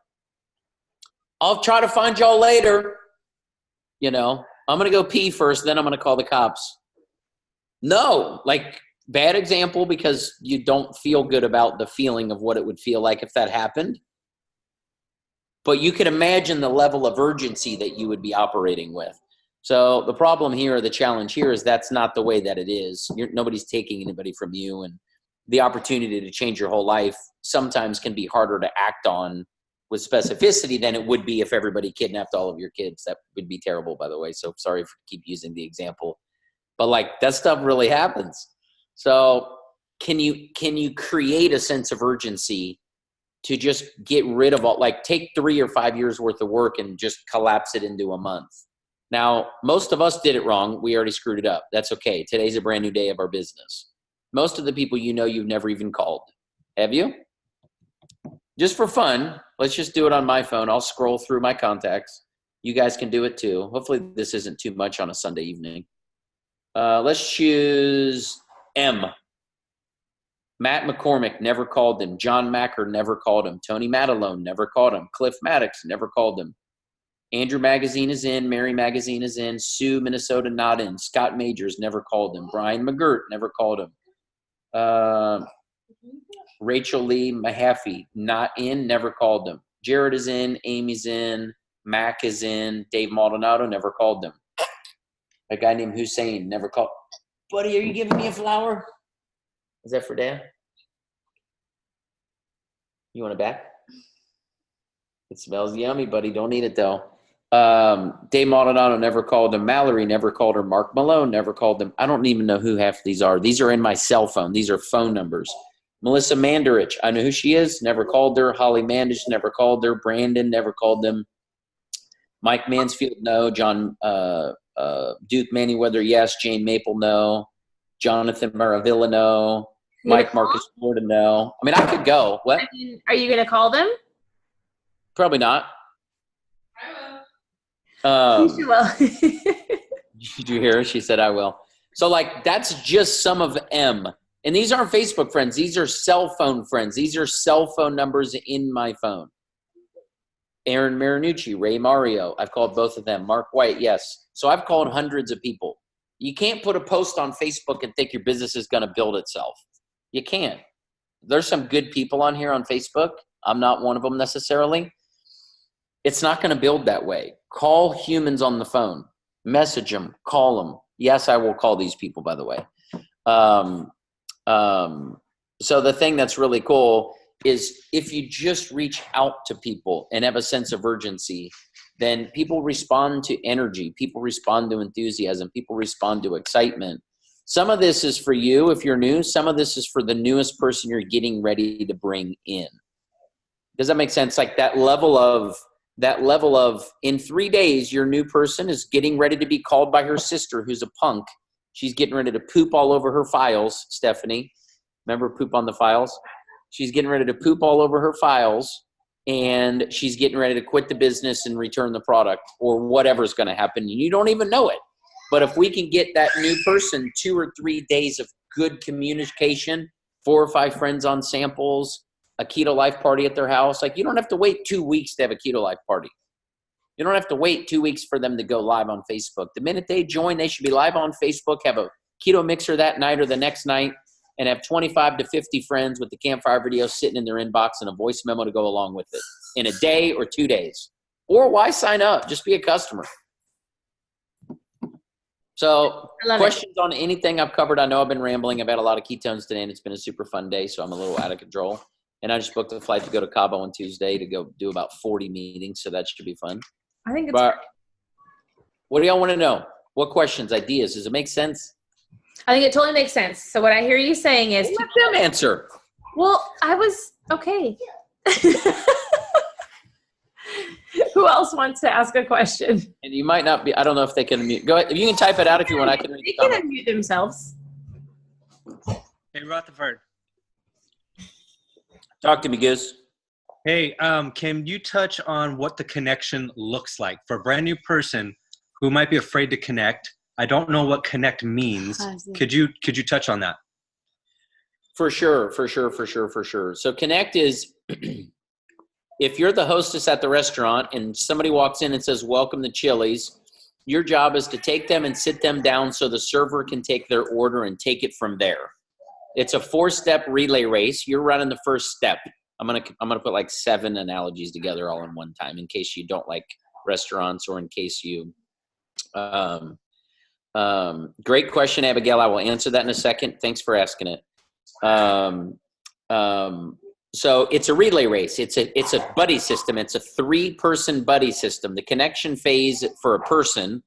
I'll try to find y'all later. I'm going to go pee first, then I'm going to call the cops. No, like, bad example, because you don't feel good about the feeling of what it would feel like if that happened. But you can imagine the level of urgency that you would be operating with. So the problem here, the challenge here, is that's not the way that it is. Nobody's taking anybody from you, and the opportunity to change your whole life sometimes can be harder to act on with specificity than it would be if everybody kidnapped all of your kids. That would be terrible, by the way. So sorry for keep using the example. But like, that stuff really happens. So can you create a sense of urgency to just get rid of all, like, take 3 or 5 years worth of work and just collapse it into a month? Now, most of us did it wrong. We already screwed it up. That's okay. Today's a brand new day of our business. Most of the people you've never even called. Have you? Just for fun, let's just do it on my phone. I'll scroll through my contacts. You guys can do it too. Hopefully this isn't too much on a Sunday evening. Let's choose M. Matt McCormick, never called him. John Macker, never called him. Tony Matalone, never called him. Cliff Maddox, never called him. Andrew Magazine is in. Mary Magazine is in. Sue, Minnesota, not in. Scott Majors, never called him. Brian McGirt, never called him. Rachel Lee Mahaffey, not in, never called him. Jared is in. Amy's in. Mac is in. Dave Maldonado, never called him. A guy named Hussein, never called. Buddy, are you giving me a flower? Is that for Dad? You want it back? It smells yummy, buddy. Don't eat it, though. Dave Maldonado, never called him. Mallory, never called her. Mark Malone, never called him. I don't even know who half these are. These are in my cell phone. These are phone numbers. Melissa Mandarich, I know who she is. Never called her. Holly Mandich, never called her. Brandon, never called them. Mike Mansfield, no. John Duke Manyweather, yes. Jane Maple, no. Jonathan Maravilla, no. Mike Marcus Florida, no. I mean, I could go. What?
I mean, are you going to call them?
Probably not.
I will. You will.
Did you hear her? She said, I will. So, like, that's just some of M. And these aren't Facebook friends. These are cell phone friends. These are cell phone numbers in my phone. Aaron Marinucci, Ray Mario. I've called both of them. Mark White, yes. So I've called hundreds of people. You can't put a post on Facebook and think your business is going to build itself. You can't. There's some good people on here on Facebook. I'm not one of them necessarily. It's not going to build that way. Call humans on the phone. Message them. Call them. Yes, I will call these people, by the way. So the thing that's really cool is if you just reach out to people and have a sense of urgency, then people respond to energy. People respond to enthusiasm. People respond to excitement. Some of this is for you if you're new. Some of this is for the newest person you're getting ready to bring in. Does that make sense? Like that level of that level of, in 3 days, your new person is getting ready to be called by her sister, who's a punk. She's getting ready to poop all over her files, Stephanie. Remember poop on the files? She's getting ready to poop all over her files, and she's getting ready to quit the business and return the product, or whatever's going to happen. And you don't even know it. But if we can get that new person 2 or 3 days of good communication, 4 or 5 friends on samples, a Keto Life party at their house, like, you don't have to wait 2 weeks to have a Keto Life party. You don't have to wait 2 weeks for them to go live on Facebook. The minute they join, they should be live on Facebook, have a keto mixer that night or the next night, and have 25 to 50 friends with the campfire video sitting in their inbox and a voice memo to go along with it in a day or 2 days. Or why sign up? Just be a customer. So questions on anything I've covered? I know I've been rambling. I've had a lot of ketones today, and it's been a super fun day, so I'm a little out of control. And I just booked a flight to go to Cabo on Tuesday to go do about 40 meetings, so that should be fun.
I think it's
but what do y'all want to know? What questions, ideas? Does it make sense?
I think it totally makes sense. So what I hear you saying is,
let them answer.
Well, I was okay. Who else wants to ask a question?
And you might not be. I don't know if they can unmute. Go ahead. If you can type it out, if you want, I can read.
They can unmute themselves.
Hey, Rutherford.
Talk to me, Goose.
Hey, can you touch on what the connection looks like for a brand new person who might be afraid to connect? I don't know what connect means. Could you touch on that?
For sure. So connect is if you're the hostess at the restaurant and somebody walks in and says, "Welcome to Chili's," your job is to take them and sit them down so the server can take their order and take it from there. It's a 4-step relay race. You're running the first step. I'm gonna put like 7 analogies together all in one time in case you don't like restaurants or in case you great question, Abigail. I will answer that in a second. Thanks for asking it. So it's a relay race. It's a buddy system. It's a 3-person buddy system. The connection phase for a person,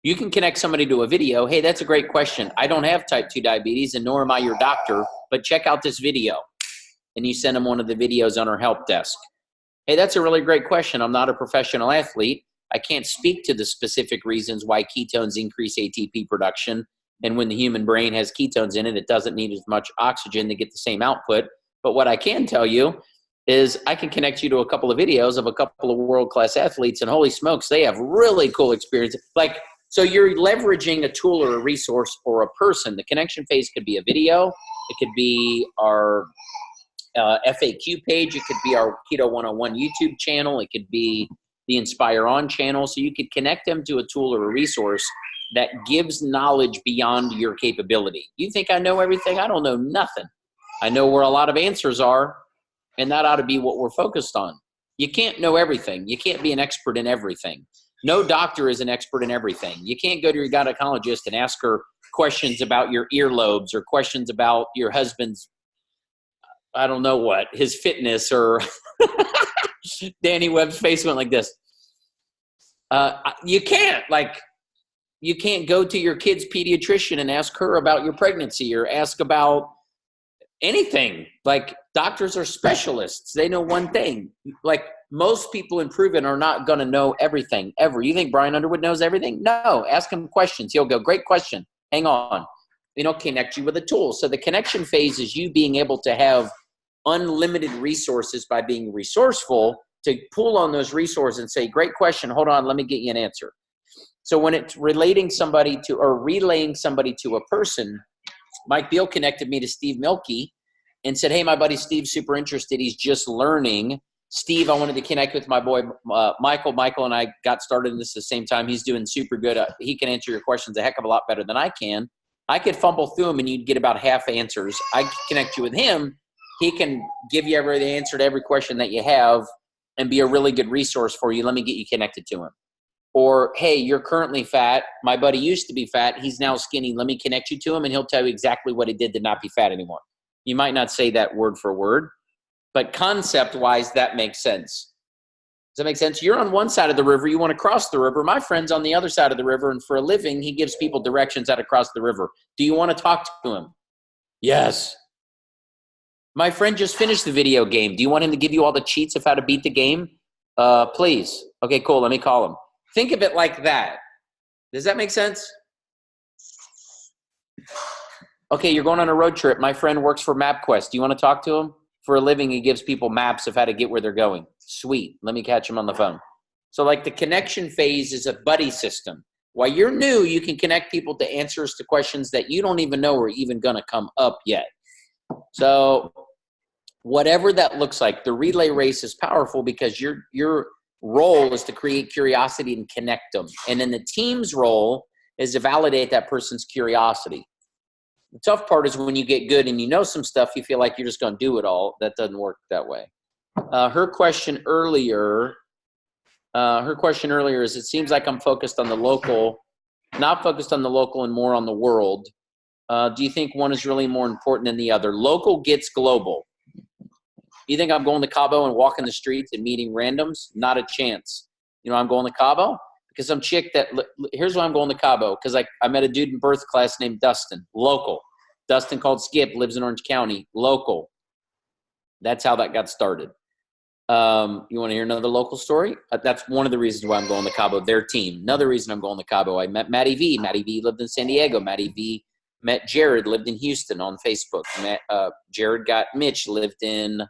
you can connect somebody to a video. Hey, that's a great question. I don't have type 2 diabetes and nor am I your doctor, but check out this video. And you send them one of the videos on our help desk. Hey, that's a really great question. I'm not a professional athlete. I can't speak to the specific reasons why ketones increase ATP production. And when the human brain has ketones in it, it doesn't need as much oxygen to get the same output. But what I can tell you is I can connect you to a couple of videos of a couple of world-class athletes, and holy smokes, they have really cool experience. Like, so you're leveraging a tool or a resource or a person. The connection phase could be a video. It could be our FAQ page. It could be our Keto 101 YouTube channel. It could be the Inspire On channel. So you could connect them to a tool or a resource that gives knowledge beyond your capability. You think I know everything? I don't know nothing. I know where a lot of answers are, and that ought to be what we're focused on. You can't know everything. You can't be an expert in everything. No doctor is an expert in everything. You can't go to your gynecologist and ask her questions about your earlobes or questions about your husband's, I don't know what, his fitness, or Danny Webb's face went like this. You can't go to your kid's pediatrician and ask her about your pregnancy or ask about anything. Like, doctors are specialists. They know one thing. Like, most people in Proven are not going to know everything ever. You think Brian Underwood knows everything? No. Ask him questions. He'll go, great question. Hang on. Connect you with a tool. So the connection phase is you being able to have unlimited resources by being resourceful to pull on those resources and say, great question. Hold on. Let me get you an answer. So when it's relaying somebody to a person, Mike Beal connected me to Steve Milkey and said, hey, my buddy Steve's super interested. He's just learning. Steve, I wanted to connect with my boy Michael. Michael and I got started in this at the same time. He's doing super good. He can answer your questions a heck of a lot better than I can. I could fumble through them and you'd get about half answers. I could connect you with him. He can give you the answer to every question that you have and be a really good resource for you. Let me get you connected to him. Or, hey, you're currently fat. My buddy used to be fat. He's now skinny. Let me connect you to him, and he'll tell you exactly what he did to not be fat anymore. You might not say that word for word, but concept-wise, that makes sense. Does that make sense? You're on one side of the river. You want to cross the river. My friend's on the other side of the river, and for a living, he gives people directions how to cross the river. Do you want to talk to him? Yes. My friend just finished the video game. Do you want him to give you all the cheats of how to beat the game? Please. Okay, cool. Let me call him. Think of it like that. Does that make sense? Okay, you're going on a road trip. My friend works for MapQuest. Do you want to talk to him? For a living, he gives people maps of how to get where they're going. Sweet. Let me catch him on the phone. So like the connection phase is a buddy system. While you're new, you can connect people to answers to questions that you don't even know are even going to come up yet. So whatever that looks like, the relay race is powerful because your role is to create curiosity and connect them. And then the team's role is to validate that person's curiosity. The tough part is when you get good and you know some stuff, you feel like you're just going to do it all. That doesn't work that way. Her question earlier is, it seems like I'm focused on the local, not focused on the local and more on the world. Do you think one is really more important than the other? Local gets global. You think I'm going to Cabo and walking the streets and meeting randoms? Not a chance. You know, I'm going to Cabo because some chick here's why I'm going to Cabo. Because I met a dude in birth class named Dustin, local. Dustin called Skip, lives in Orange County, local. That's how that got started. You want to hear another local story? That's one of the reasons why I'm going to Cabo, their team. Another reason I'm going to Cabo, I met Matty V. Matty V lived in San Diego. Matty V met Jared, lived in Houston on Facebook. Jared got Mitch, lived in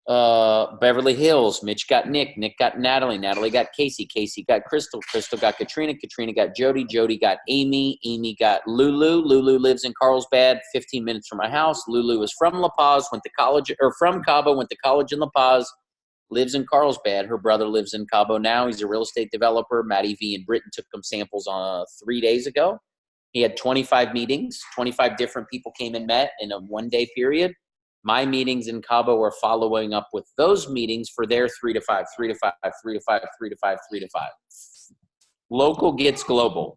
Beverly Hills. Mitch got Nick got Natalie got Casey got Crystal got Katrina got Jody got Amy got Lulu lives in Carlsbad, 15 minutes from my house. Lulu is from La Paz, from Cabo, went to college in La Paz, lives in Carlsbad. Her brother lives in Cabo now. He's a real estate developer. Matty V and Britton took them samples 3 days ago. He had 25 meetings. 25 different people came and met in a 1-day period. My meetings in Cabo are following up with those meetings for their 3 to 5. Local gets global.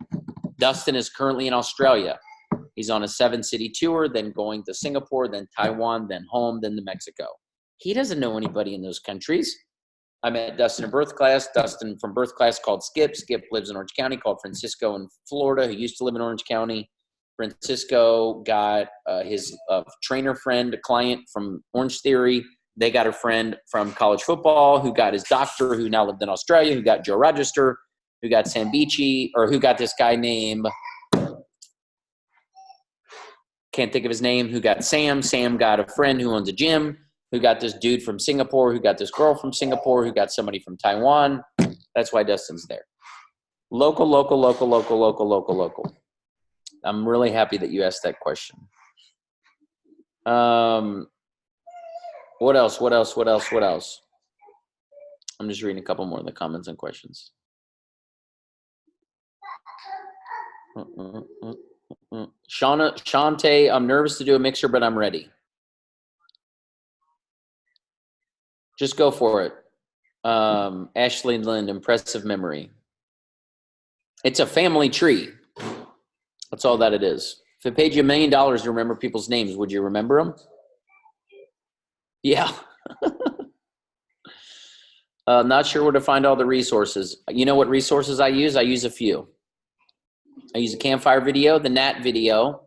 Dustin is currently in Australia. He's on a 7-city tour, then going to Singapore, then Taiwan, then home, then to Mexico. He doesn't know anybody in those countries. I met Dustin in birth class. Dustin from birth class called Skip. Skip lives in Orange County, called Francisco in Florida, who used to live in Orange County. Francisco got his trainer friend, a client from Orange Theory. They got a friend from college football who got his doctor, who now lived in Australia, who got Joe Register, who got Sambici, or who got this guy named, can't think of his name, who got Sam. Sam got a friend who owns a gym, who got this dude from Singapore, who got this girl from Singapore, who got somebody from Taiwan. That's why Dustin's there. Local. I'm really happy that you asked that question. What else? I'm just reading a couple more of the comments and questions. Shante, I'm nervous to do a mixer, but I'm ready. Just go for it. Ashley Lind, impressive memory. It's a family tree. That's all that it is. If it paid you $1 million to remember people's names, would you remember them? Yeah. Not sure where to find all the resources. You know what resources I use? I use a few. I use a campfire video, the Nat video,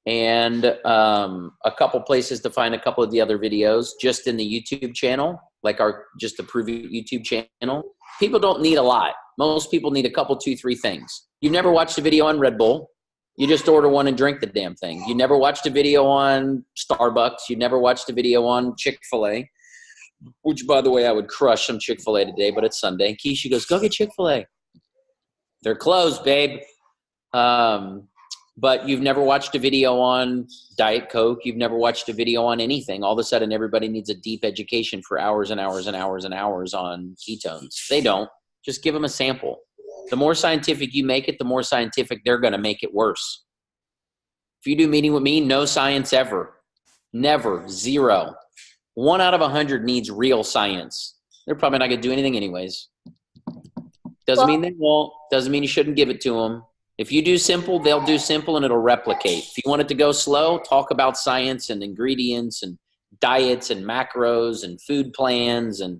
and a couple places to find a couple of the other videos just in the YouTube channel, like our just the Prove It YouTube channel. People don't need a lot. Most people need a couple, 2, 3 things. You've never watched a video on Red Bull. You just order one and drink the damn thing. You never watched a video on Starbucks. You never watched a video on Chick-fil-A, which, by the way, I would crush some Chick-fil-A today, but it's Sunday. Keisha goes, go get Chick-fil-A. They're closed, babe. But you've never watched a video on Diet Coke. You've never watched a video on anything. All of a sudden, everybody needs a deep education for hours and hours and hours and hours on ketones. They don't. Just give them a sample. The more scientific you make it, the more scientific they're going to make it worse. If you do meeting with me, no science ever. Never. 0. 1 out of 100 needs real science. They're probably not going to do anything anyways. Doesn't mean they won't. Doesn't mean you shouldn't give it to them. If you do simple, they'll do simple and it'll replicate. If you want it to go slow, talk about science and ingredients and diets and macros and food plans and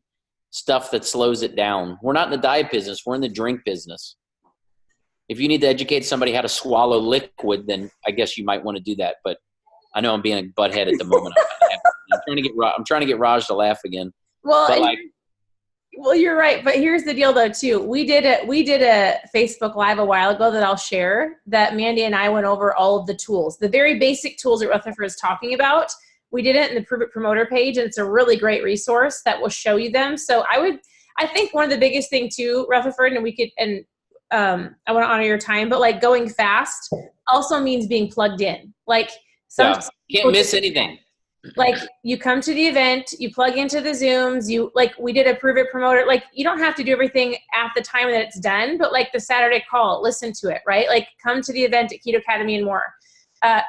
stuff that slows it down. We're not in the diet business. We're in the drink business. If you need to educate somebody how to swallow liquid, then I guess you might want to do that. But I know I'm being a butthead at the moment. I'm trying to get Raj to laugh again.
Well,
but
Well, you're right, but here's the deal, though. Too, we did a Facebook Live a while ago that I'll share. That Mandy and I went over all of the tools, the very basic tools that Rutherford is talking about. We did it in the Prove It Promoter page, and it's a really great resource that will show you them. So I think one of the biggest thing too, Rutherford, and I want to honor your time, but like going fast also means being plugged in. Like
can't miss anything.
Like you come to the event, you plug into the Zooms, we did a Prove It Promoter. Like you don't have to do everything at the time that it's done, but like the Saturday call, listen to it, right? Like come to the event at Keto Academy and more.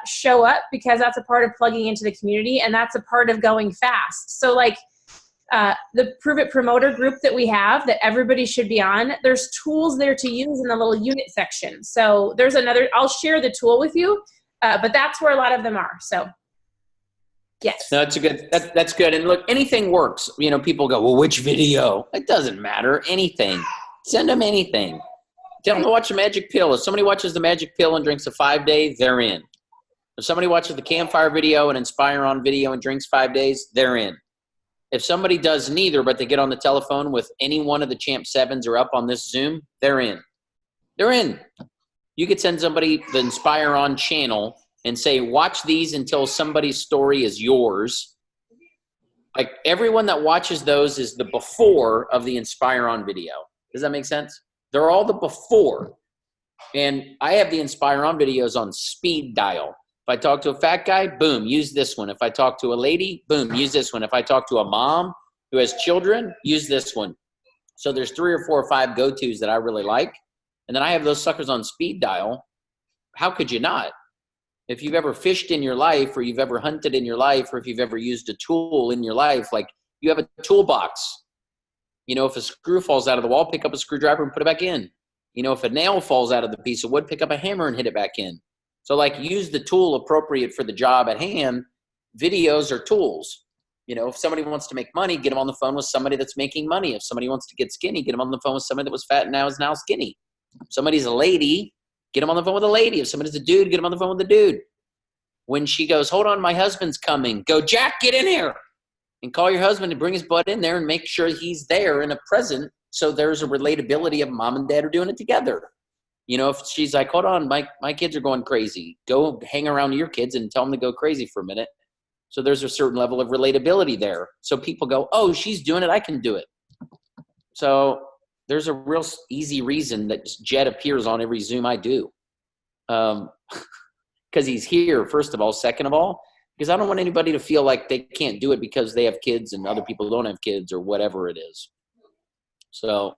Show up, because that's a part of plugging into the community, and that's a part of going fast. So like the Prove It Promoter group that we have that everybody should be on, there's tools there to use in the little unit section. So there's I'll share the tool with you, but that's where a lot of them are. So yes.
No, that's good. And look, anything works. You know, people go, well, which video? It doesn't matter. Anything. Send them anything. Tell them to watch the Magic Pill. If somebody watches the Magic Pill and drinks a 5-day, they're in. If somebody watches the Campfire video and Inspire On video and drinks 5 days, they're in. If somebody does neither, but they get on the telephone with any one of the Champ 7s or up on this Zoom, they're in. They're in. You could send somebody the Inspire On channel and say, watch these until somebody's story is yours. Like everyone that watches those is the before of the Inspire On video. Does that make sense? They're all the before. And I have the Inspire On videos on speed dial. If I talk to a fat guy, boom, use this one. If I talk to a lady, boom, use this one. If I talk to a mom who has children, use this one. So there's 3 or 4 or 5 go-tos that I really like. And then I have those suckers on speed dial. How could you not? If you've ever fished in your life, or you've ever hunted in your life, or if you've ever used a tool in your life, like you have a toolbox. You know, if a screw falls out of the wall, pick up a screwdriver and put it back in. You know, if a nail falls out of the piece of wood, pick up a hammer and hit it back in. So like use the tool appropriate for the job at hand. Videos are tools. You know, if somebody wants to make money, get them on the phone with somebody that's making money. If somebody wants to get skinny, get them on the phone with somebody that was fat and now is now skinny. If somebody's a lady, get them on the phone with a lady. If somebody's a dude, get them on the phone with a dude. When she goes, hold on, my husband's coming. Go, Jack, get in here. And call your husband to bring his butt in there and make sure he's there and a present. So there's a relatability of mom and dad are doing it together. You know, if she's like, hold on, my kids are going crazy. Go hang around your kids and tell them to go crazy for a minute. So there's a certain level of relatability there. So people go, oh, she's doing it, I can do it. So there's a real easy reason that Jed appears on every Zoom I do. Because he's here, first of all. Second of all, because I don't want anybody to feel like they can't do it because they have kids and other people don't have kids or whatever it is. So,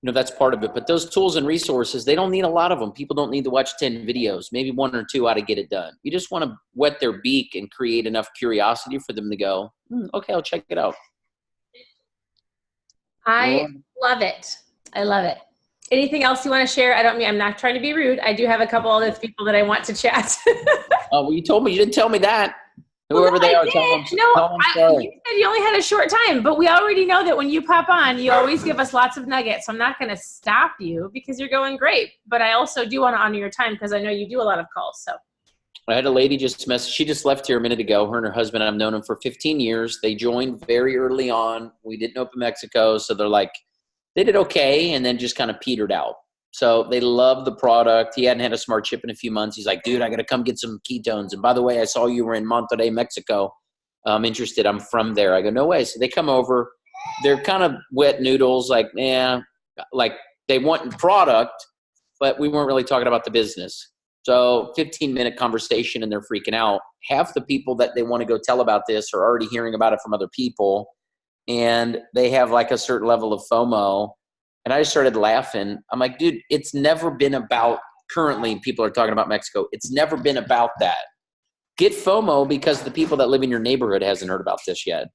you know, that's part of it. But those tools and resources, they don't need a lot of them. People don't need to watch 10 videos. Maybe 1 or 2 ought to get it done. You just want to whet their beak and create enough curiosity for them to go, okay, I'll check it out.
I love it. I love it. Anything else you want to share? I'm not trying to be rude. I do have a couple other people that I want to chat.
Oh, well, you told me. You didn't tell me that. Whoever they are, tell them.
You said you only had a short time, but we already know that when you pop on, you always give us lots of nuggets. So I'm not going to stop you because you're going great. But I also do want to honor your time because I know you do a lot of calls. So
I had a lady just message. She just left here a minute ago. Her and her husband, I've known them for 15 years. They joined very early on. We didn't open Mexico. So they're like, they did okay and then just kind of petered out. So they love the product. He hadn't had a smart chip in a few months. He's like, dude, I got to come get some ketones. And by the way, I saw you were in Monterrey, Mexico. I'm interested. I'm from there. I go, no way. So they come over. They're kind of wet noodles, like, like they want product, but we weren't really talking about the business. So 15-minute conversation and they're freaking out. Half the people that they want to go tell about this are already hearing about it from other people. And they have like a certain level of FOMO. And I just started laughing. I'm like, dude, it's never been about, currently people are talking about Mexico. It's never been about that. Get FOMO because the people that live in your neighborhood hasn't heard about this yet.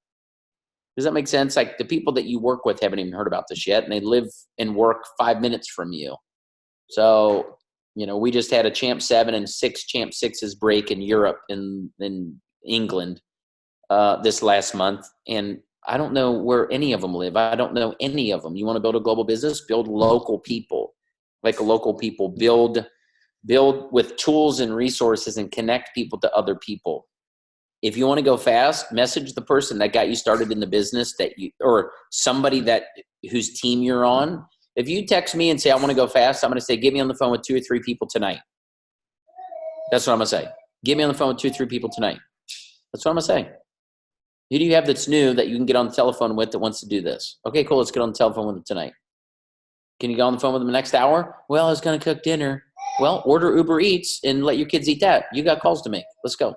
Does that make sense? Like the people that you work with haven't even heard about this yet. And they live and work 5 minutes from you. So, you know, we just had a Champ 7 and 6 Champ 6s break in Europe, in England this last month. And I don't know where any of them live. I don't know any of them. You want to build a global business? Build local people. Like local people. Build with tools and resources and connect people to other people. If you want to go fast, message the person that got you started in the business or somebody whose team you're on. If you text me and say, I want to go fast, I'm going to say, get me on the phone with 2 or 3 people tonight. That's what I'm going to say. Get me on the phone with 2 or 3 people tonight. That's what I'm going to say. Who do you have that's new that you can get on the telephone with that wants to do this? Okay, cool. Let's get on the telephone with them tonight. Can you go on the phone with them the next hour? Well, I was going to cook dinner. Well, order Uber Eats and let your kids eat that. You got calls to make. Let's go.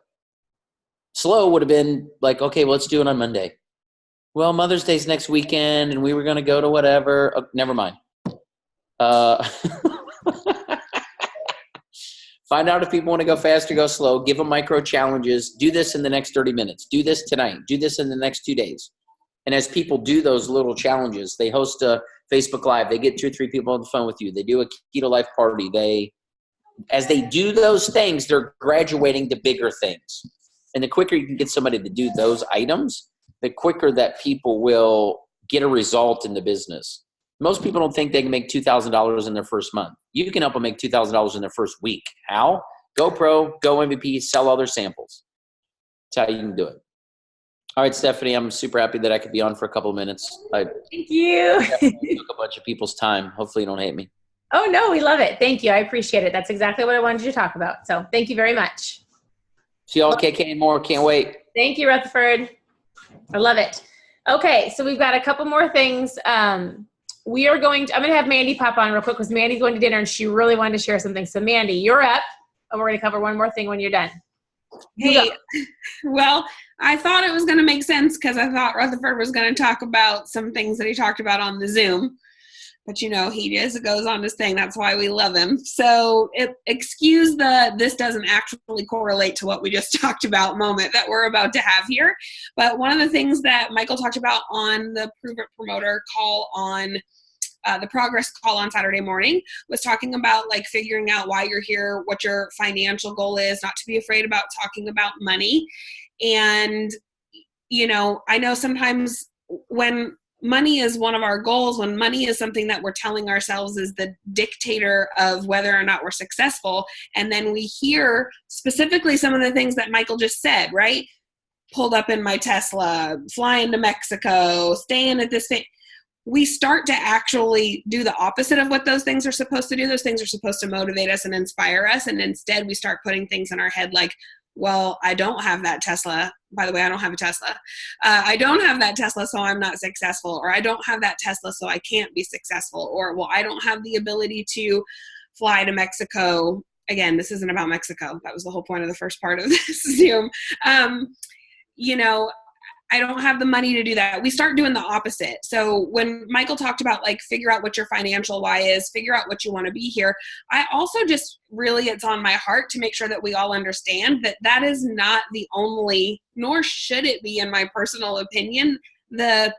Slow would have been like, okay, well, let's do it on Monday. Well, Mother's Day's next weekend, and we were going to go to whatever. Oh, never mind. Find out if people want to go fast or go slow. Give them micro challenges. Do this in the next 30 minutes. Do this tonight. Do this in the next 2 days. And as people do those little challenges, they host a Facebook Live. They get 2 or 3 people on the phone with you. They do a Keto Life party. As they do those things, they're graduating to bigger things. And the quicker you can get somebody to do those items, the quicker that people will get a result in the business. Most people don't think they can make $2,000 in their first month. You can help them make $2,000 in their first week. How? Go pro, go MVP, sell other samples. That's how you can do it. All right, Stephanie, I'm super happy that I could be on for a couple of minutes.
Thank you.
Took a bunch of people's time. Hopefully you don't hate me.
Oh, no, we love it. Thank you. I appreciate it. That's exactly what I wanted you to talk about. So thank you very much.
See y'all KK and more. Can't wait.
Thank you, Rutherford. I love it. Okay, so we've got a couple more things. I'm going to have Mandy pop on real quick because Mandy's going to dinner and she really wanted to share something. So Mandy, you're up, and we're going to cover one more thing when you're done.
Hey, well, I thought it was going to make sense because I thought Rutherford was going to talk about some things that he talked about on the Zoom. But, he just goes on this thing. That's why we love him. So excuse this doesn't actually correlate to what we just talked about moment that we're about to have here. But one of the things that Michael talked about on the Prove It Promoter call on the progress call on Saturday morning was talking about like figuring out why you're here, what your financial goal is, not to be afraid about talking about money. And, I know sometimes when money is one of our goals, when money is something that we're telling ourselves is the dictator of whether or not we're successful. And then we hear specifically some of the things that Michael just said, right? Pulled up in my Tesla, flying to Mexico, staying at this thing. We start to actually do the opposite of what those things are supposed to do. Those things are supposed to motivate us and inspire us. And instead we start putting things in our head like, well, I don't have that Tesla. By the way, I don't have a Tesla. I don't have that Tesla, so I'm not successful. Or I don't have that Tesla, so I can't be successful. Or, well, I don't have the ability to fly to Mexico. Again, this isn't about Mexico. That was the whole point of the first part of this Zoom. I don't have the money to do that. We start doing the opposite. So when Michael talked about like figure out what your financial why is, figure out what you want to be here, I also just really, it's on my heart to make sure that we all understand that that is not the only, nor should it be in my personal opinion, the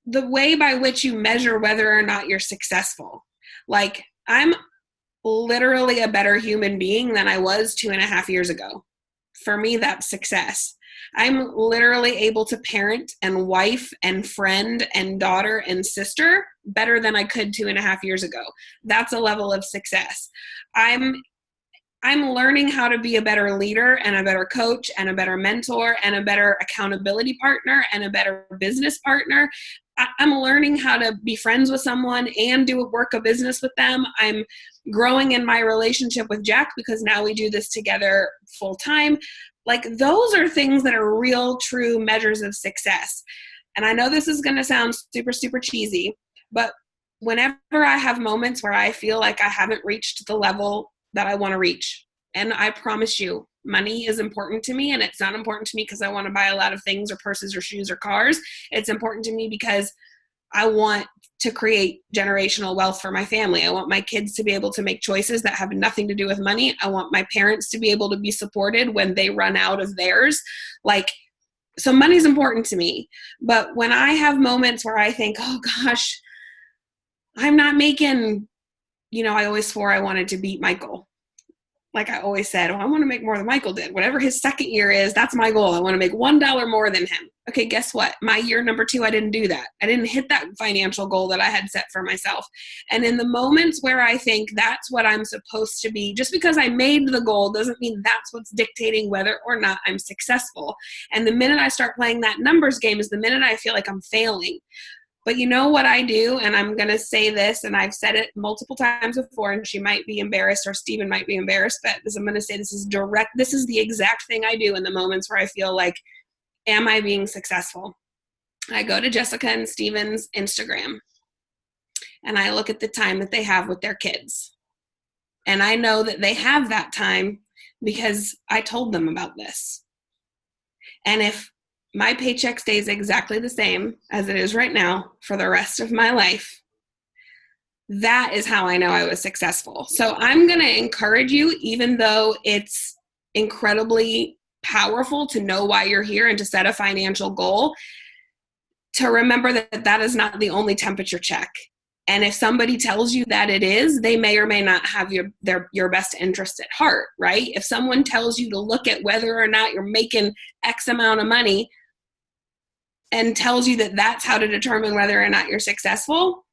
way by which you measure whether or not you're successful. Like I'm literally a better human being than I was 2.5 years ago. For me, that's success. I'm literally able to parent and wife and friend and daughter and sister better than I could 2.5 years ago. That's a level of success. I'm learning how to be a better leader and a better coach and a better mentor and a better accountability partner and a better business partner. I'm learning how to be friends with someone and do a business with them. I'm growing in my relationship with Jack because now we do this together full time. Like those are things that are real, true measures of success. And I know this is going to sound super, super cheesy, but whenever I have moments where I feel like I haven't reached the level that I want to reach, and I promise you, money is important to me, and it's not important to me because I want to buy a lot of things or purses or shoes or cars. It's important to me because I want to create generational wealth for my family. I want my kids to be able to make choices that have nothing to do with money. I want my parents to be able to be supported when they run out of theirs. So money's important to me. But when I have moments where I think, oh gosh, I'm not making, I always swore I wanted to beat Michael. like I always said, I want to make more than Michael did. Whatever his second year is, that's my goal. I want to make $1 more than him. Okay, guess what? My year number 2, I didn't do that. I didn't hit that financial goal that I had set for myself. And in the moments where I think that's what I'm supposed to be, just because I made the goal doesn't mean that's what's dictating whether or not I'm successful. And the minute I start playing that numbers game is the minute I feel like I'm failing. But you know what I do, and I'm going to say this, and I've said it multiple times before, and she might be embarrassed, or Steven might be embarrassed, but I'm going to say this is the exact thing I do in the moments where I feel like, am I being successful? I go to Jessica and Steven's Instagram, and I look at the time that they have with their kids. And I know that they have that time because I told them about this. And if my paycheck stays exactly the same as it is right now for the rest of my life, that is how I know I was successful. So I'm going to encourage you, even though it's incredibly powerful to know why you're here and to set a financial goal, to remember that that is not the only temperature check. And if somebody tells you that it is, they may or may not have your best interest at heart, right? If someone tells you to look at whether or not you're making X amount of money and tells you that that's how to determine whether or not you're successful,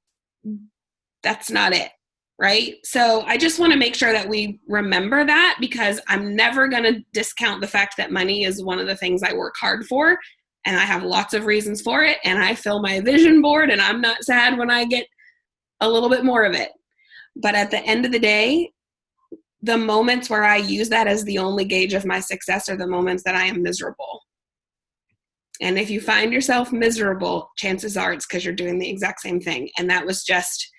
that's not it, right? So I just want to make sure that we remember that, because I'm never going to discount the fact that money is one of the things I work hard for, and I have lots of reasons for it, and I fill my vision board, and I'm not sad when I get a little bit more of it. But at the end of the day, the moments where I use that as the only gauge of my success are the moments that I am miserable. And if you find yourself miserable, chances are it's because you're doing the exact same thing. And that was just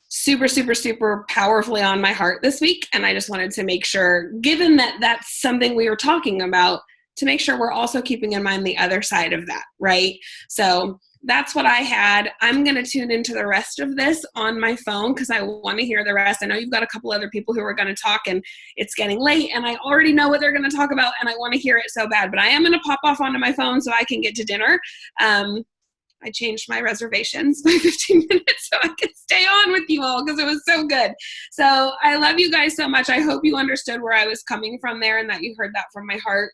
super, super, super powerfully on my heart this week. And I just wanted to make sure, given that that's something we were talking about, to make sure we're also keeping in mind the other side of that, right? So that's what I had. I'm going to tune into the rest of this on my phone because I want to hear the rest. I know you've got a couple other people who are going to talk, and it's getting late, and I already know what they're going to talk about, and I want to hear it so bad. But I am going to pop off onto my phone so I can get to dinner. I changed my reservations by 15 minutes so I could stay on with you all because it was so good. So I love you guys so much. I hope you understood where I was coming from there and that you heard that from my heart.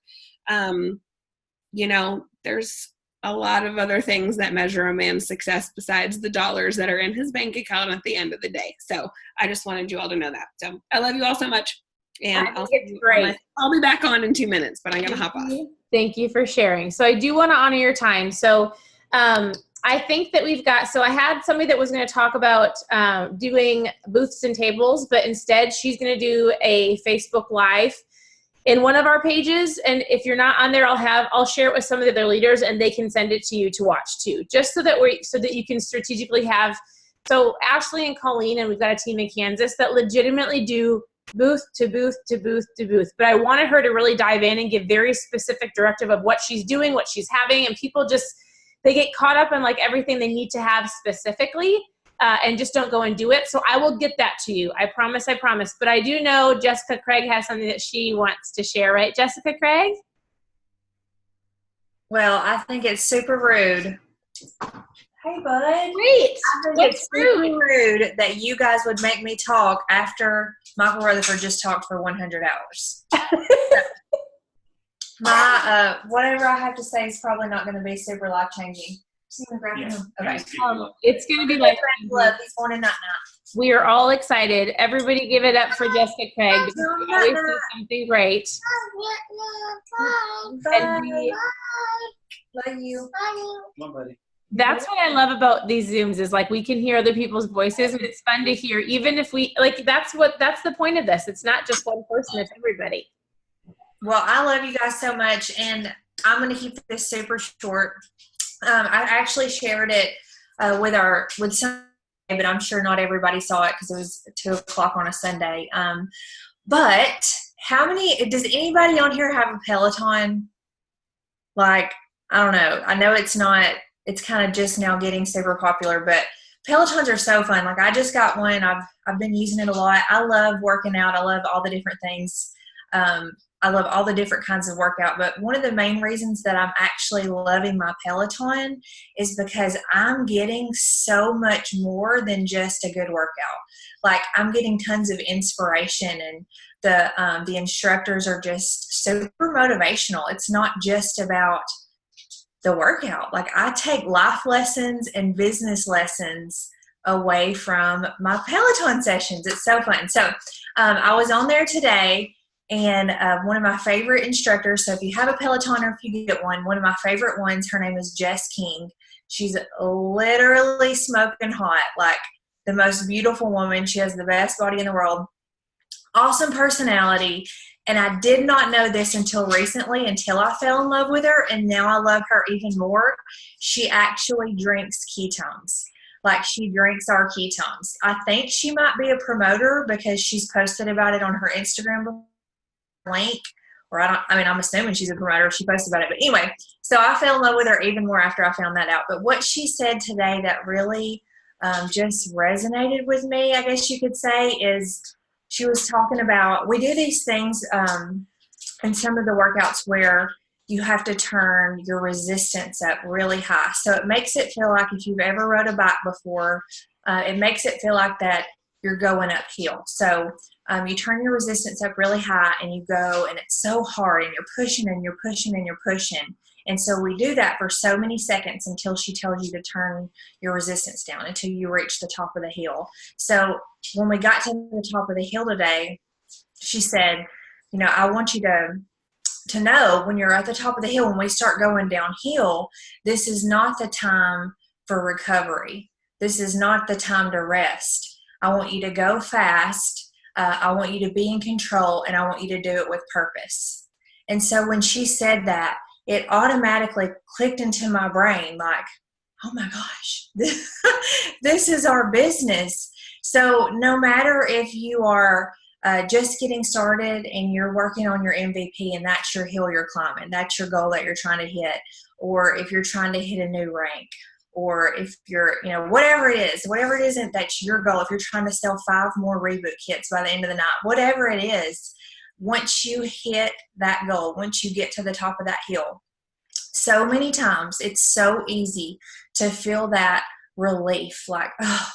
You know, there's a lot of other things that measure a man's success besides the dollars that are in his bank account at the end of the day. So I just wanted you all to know that. So I love you all so much. And
I think it's great.
I'll be back on in 2 minutes, but I'm going to hop off.
Thank you for sharing. So I do want to honor your time. So I think that I had somebody that was going to talk about doing booths and tables, but instead she's going to do a Facebook Live in one of our pages. And if you're not on there, I'll share it with some of the other leaders, and they can send it to you to watch too, just so that you can strategically have. So Ashley and Colleen, and we've got a team in Kansas that legitimately do booth to booth to booth to booth. But I wanted her to really dive in and give very specific directive of what she's doing, what she's having, and people they get caught up in like everything they need to have specifically. And just don't go and do it. So I will get that to you. I promise. But I do know Jessica Craig has something that she wants to share, right, Jessica Craig?
Well, I think it's super rude. Hey, bud.
Great.
I think it's super rude that you guys would make me talk after Michael Rutherford just talked for 100 hours. My whatever I have to say is probably not going to be super life-changing. Okay.
It's going to be like
he's born in night.
We are all excited. Everybody give it up for Jessica Craig. Because we always do something great.
Love you.
Come on, buddy.
That's what I love about these Zooms is like we can hear other people's voices, and it's fun to hear. Even if we like, that's the point of this. It's not just one person; it's everybody.
Well, I love you guys so much, and I'm going to keep this super short. I actually shared it with some, but I'm sure not everybody saw it because it was 2:00 on a Sunday. But does anybody on here have a Peloton? Like, I don't know. I know it's kind of just now getting super popular, but Pelotons are so fun. Like, I just got one. I've been using it a lot. I love working out. I love all the different things. I love all the different kinds of workout, but one of the main reasons that I'm actually loving my Peloton is because I'm getting so much more than just a good workout. Like, I'm getting tons of inspiration, and the instructors are just super motivational. It's not just about the workout. Like, I take life lessons and business lessons away from my Peloton sessions. It's so fun. So I was on there today, and one of my favorite instructors, so if you have a Peloton or if you get one of my favorite ones, her name is Jess King. She's literally smoking hot, like the most beautiful woman. She has the best body in the world. Awesome personality. And I did not know this until recently, until I fell in love with her, and now I love her even more. She actually drinks ketones. Like, she drinks our ketones. I think she might be a promoter because she's posted about it on her Instagram link, or I'm assuming she's a promoter. She posted about it. But anyway, so I fell in love with her even more after I found that out. But what she said today that really just resonated with me, I guess you could say, is she was talking about, we do these things in some of the workouts where you have to turn your resistance up really high. So it makes it feel like, if you've ever rode a bike before, it makes it feel like that you're going uphill. So you turn your resistance up really high, and you go, and it's so hard, and you're pushing and you're pushing and you're pushing. And so we do that for so many seconds until she tells you to turn your resistance down, until you reach the top of the hill. So when we got to the top of the hill today, she said, I want you to know, when you're at the top of the hill, when we start going downhill, this is not the time for recovery. This is not the time to rest. I want you to go fast. I want you to be in control, and I want you to do it with purpose. And so when she said that, it automatically clicked into my brain, like, oh my gosh, this is our business. So no matter if you are just getting started and you're working on your MVP, and that's your hill you're climbing, that's your goal that you're trying to hit, or if you're trying to hit a new rank, or if you're, whatever it isn't that's your goal, if you're trying to sell 5 more reboot kits by the end of the night, whatever it is, once you hit that goal, once you get to the top of that hill, so many times it's so easy to feel that relief, like, oh,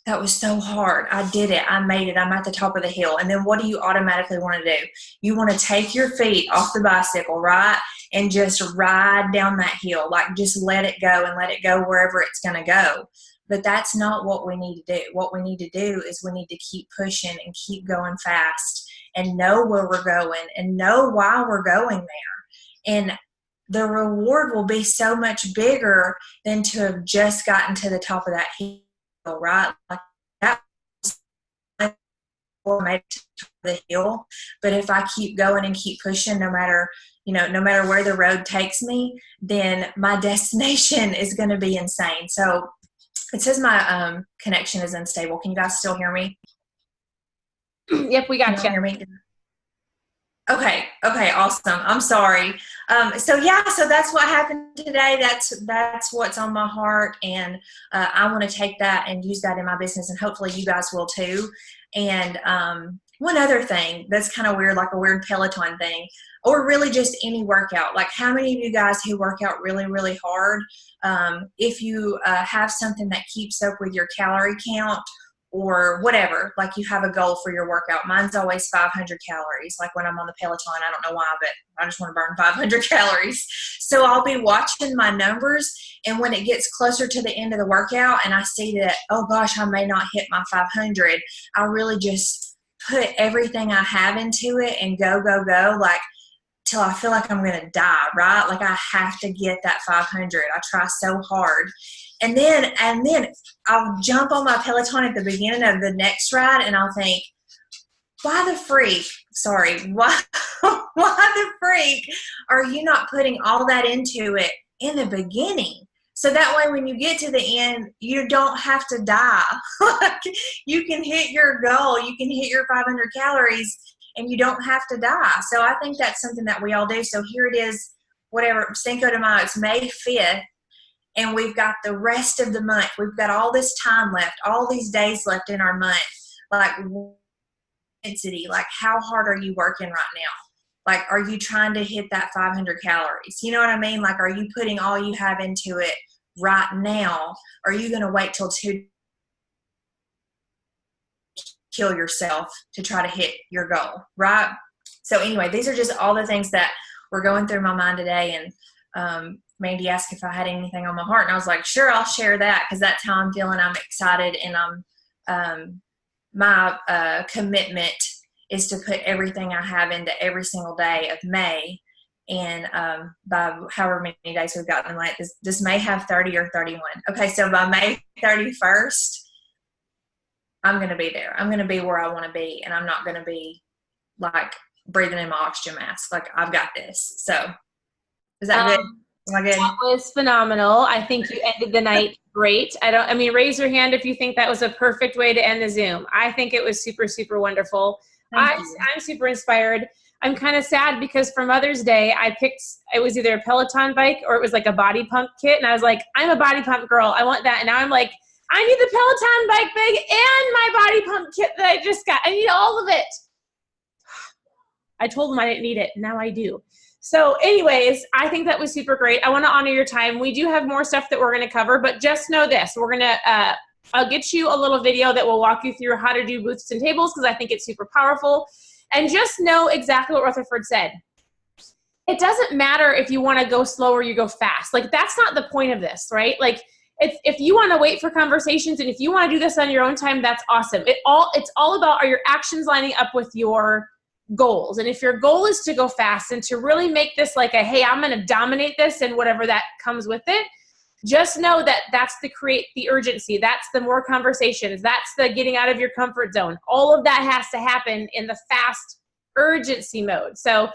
that was so hard. I did it. I made it. I'm at the top of the hill. And then what do you automatically want to do? You want to take your feet off the bicycle, right? And just ride down that hill. Like, just let it go, and let it go wherever it's going to go. But that's not what we need to do. What we need to do is we need to keep pushing and keep going fast, and know where we're going, and know why we're going there. And the reward will be so much bigger than to have just gotten to the top of that hill, right? Like, that made it to the hill. But if I keep going and keep pushing, no matter where the road takes me, then my destination is going to be insane. So it says my connection is unstable. Can you guys still hear me?
Yep, we got
you. Hear me? Okay, awesome. I'm sorry. So that's what happened today. That's what's on my heart, and I want to take that and use that in my business, and hopefully you guys will too. And one other thing that's kind of weird, like a weird Peloton thing, or really just any workout. Like, how many of you guys who work out really, really hard, if you have something that keeps up with your calorie count, or whatever, like you have a goal for your workout. Mine's always 500 calories. Like, when I'm on the Peloton, I don't know why, but I just want to burn 500 calories. So I'll be watching my numbers, and when it gets closer to the end of the workout and I see that, oh gosh, I may not hit my 500, I really just put everything I have into it and go, like, till I feel like I'm going to die, right? Like, I have to get that 500. I try so hard. And then I'll jump on my Peloton at the beginning of the next ride, and I'll think, why the freak are you not putting all that into it in the beginning? So that way, when you get to the end, you don't have to die. You can hit your goal. You can hit your 500 calories, and you don't have to die. So I think that's something that we all do. So here it is, Cinco de Mayo, it's May 5th. And we've got the rest of the month. We've got all this time left, all these days left in our month. Like, intensity, like, how hard are you working right now? Like, are you trying to hit that 500 calories? You know what I mean? Like, are you putting all you have into it right now? Or are you going to wait till 2 kill yourself to try to hit your goal, right? So anyway, these are just all the things that were going through my mind today. And Mandy asked if I had anything on my heart, and I was like, sure, I'll share that, because that's how I'm feeling. I'm excited, and my commitment is to put everything I have into every single day of May. And by however many days we've got in like this may have 30 or 31. Okay, so by May 31st, I'm going to be there. I'm going to be where I want to be, and I'm not going to be like breathing in my oxygen mask. Like, I've got this. So is that good? Am I good?
That was phenomenal. I think you ended the night great. Raise your hand if you think that was a perfect way to end the Zoom. I think it was super, super wonderful. I'm super inspired. I'm kind of sad because for Mother's Day, it was either a Peloton bike or it was like a body pump kit. And I was like, I'm a body pump girl. I want that. And now I'm like, I need the Peloton bike bag and my body pump kit that I just got. I need all of it. I told them I didn't need it. Now I do. So anyways, I think that was super great. I want to honor your time. We do have more stuff that we're going to cover, but just know this. We're going to, I'll get you a little video that will walk you through how to do boosts and tables, because I think it's super powerful. And just know exactly what Rutherford said. It doesn't matter if you want to go slow or you go fast. Like, that's not the point of this, right? Like, if you want to wait for conversations and if you want to do this on your own time, that's awesome. It's all about, are your actions lining up with your goals? And if your goal is to go fast and to really make this like a, hey, I'm going to dominate this and whatever that comes with it, just know that that's the create the urgency. That's the more conversations. That's the getting out of your comfort zone. All of that has to happen in the fast urgency mode. So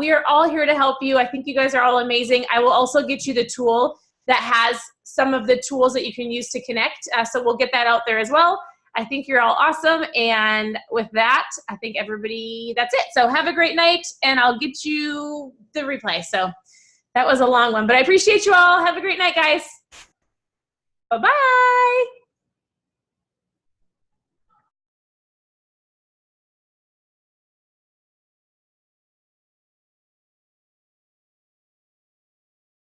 we are all here to help you. I think you guys are all amazing. I will also get you the tool that has some of the tools that you can use to connect. So we'll get that out there as well. I think you're all awesome. And with that, I think that's it. So have a great night, and I'll get you the replay. So that was a long one, but I appreciate you all. Have a great night, guys. Bye-bye.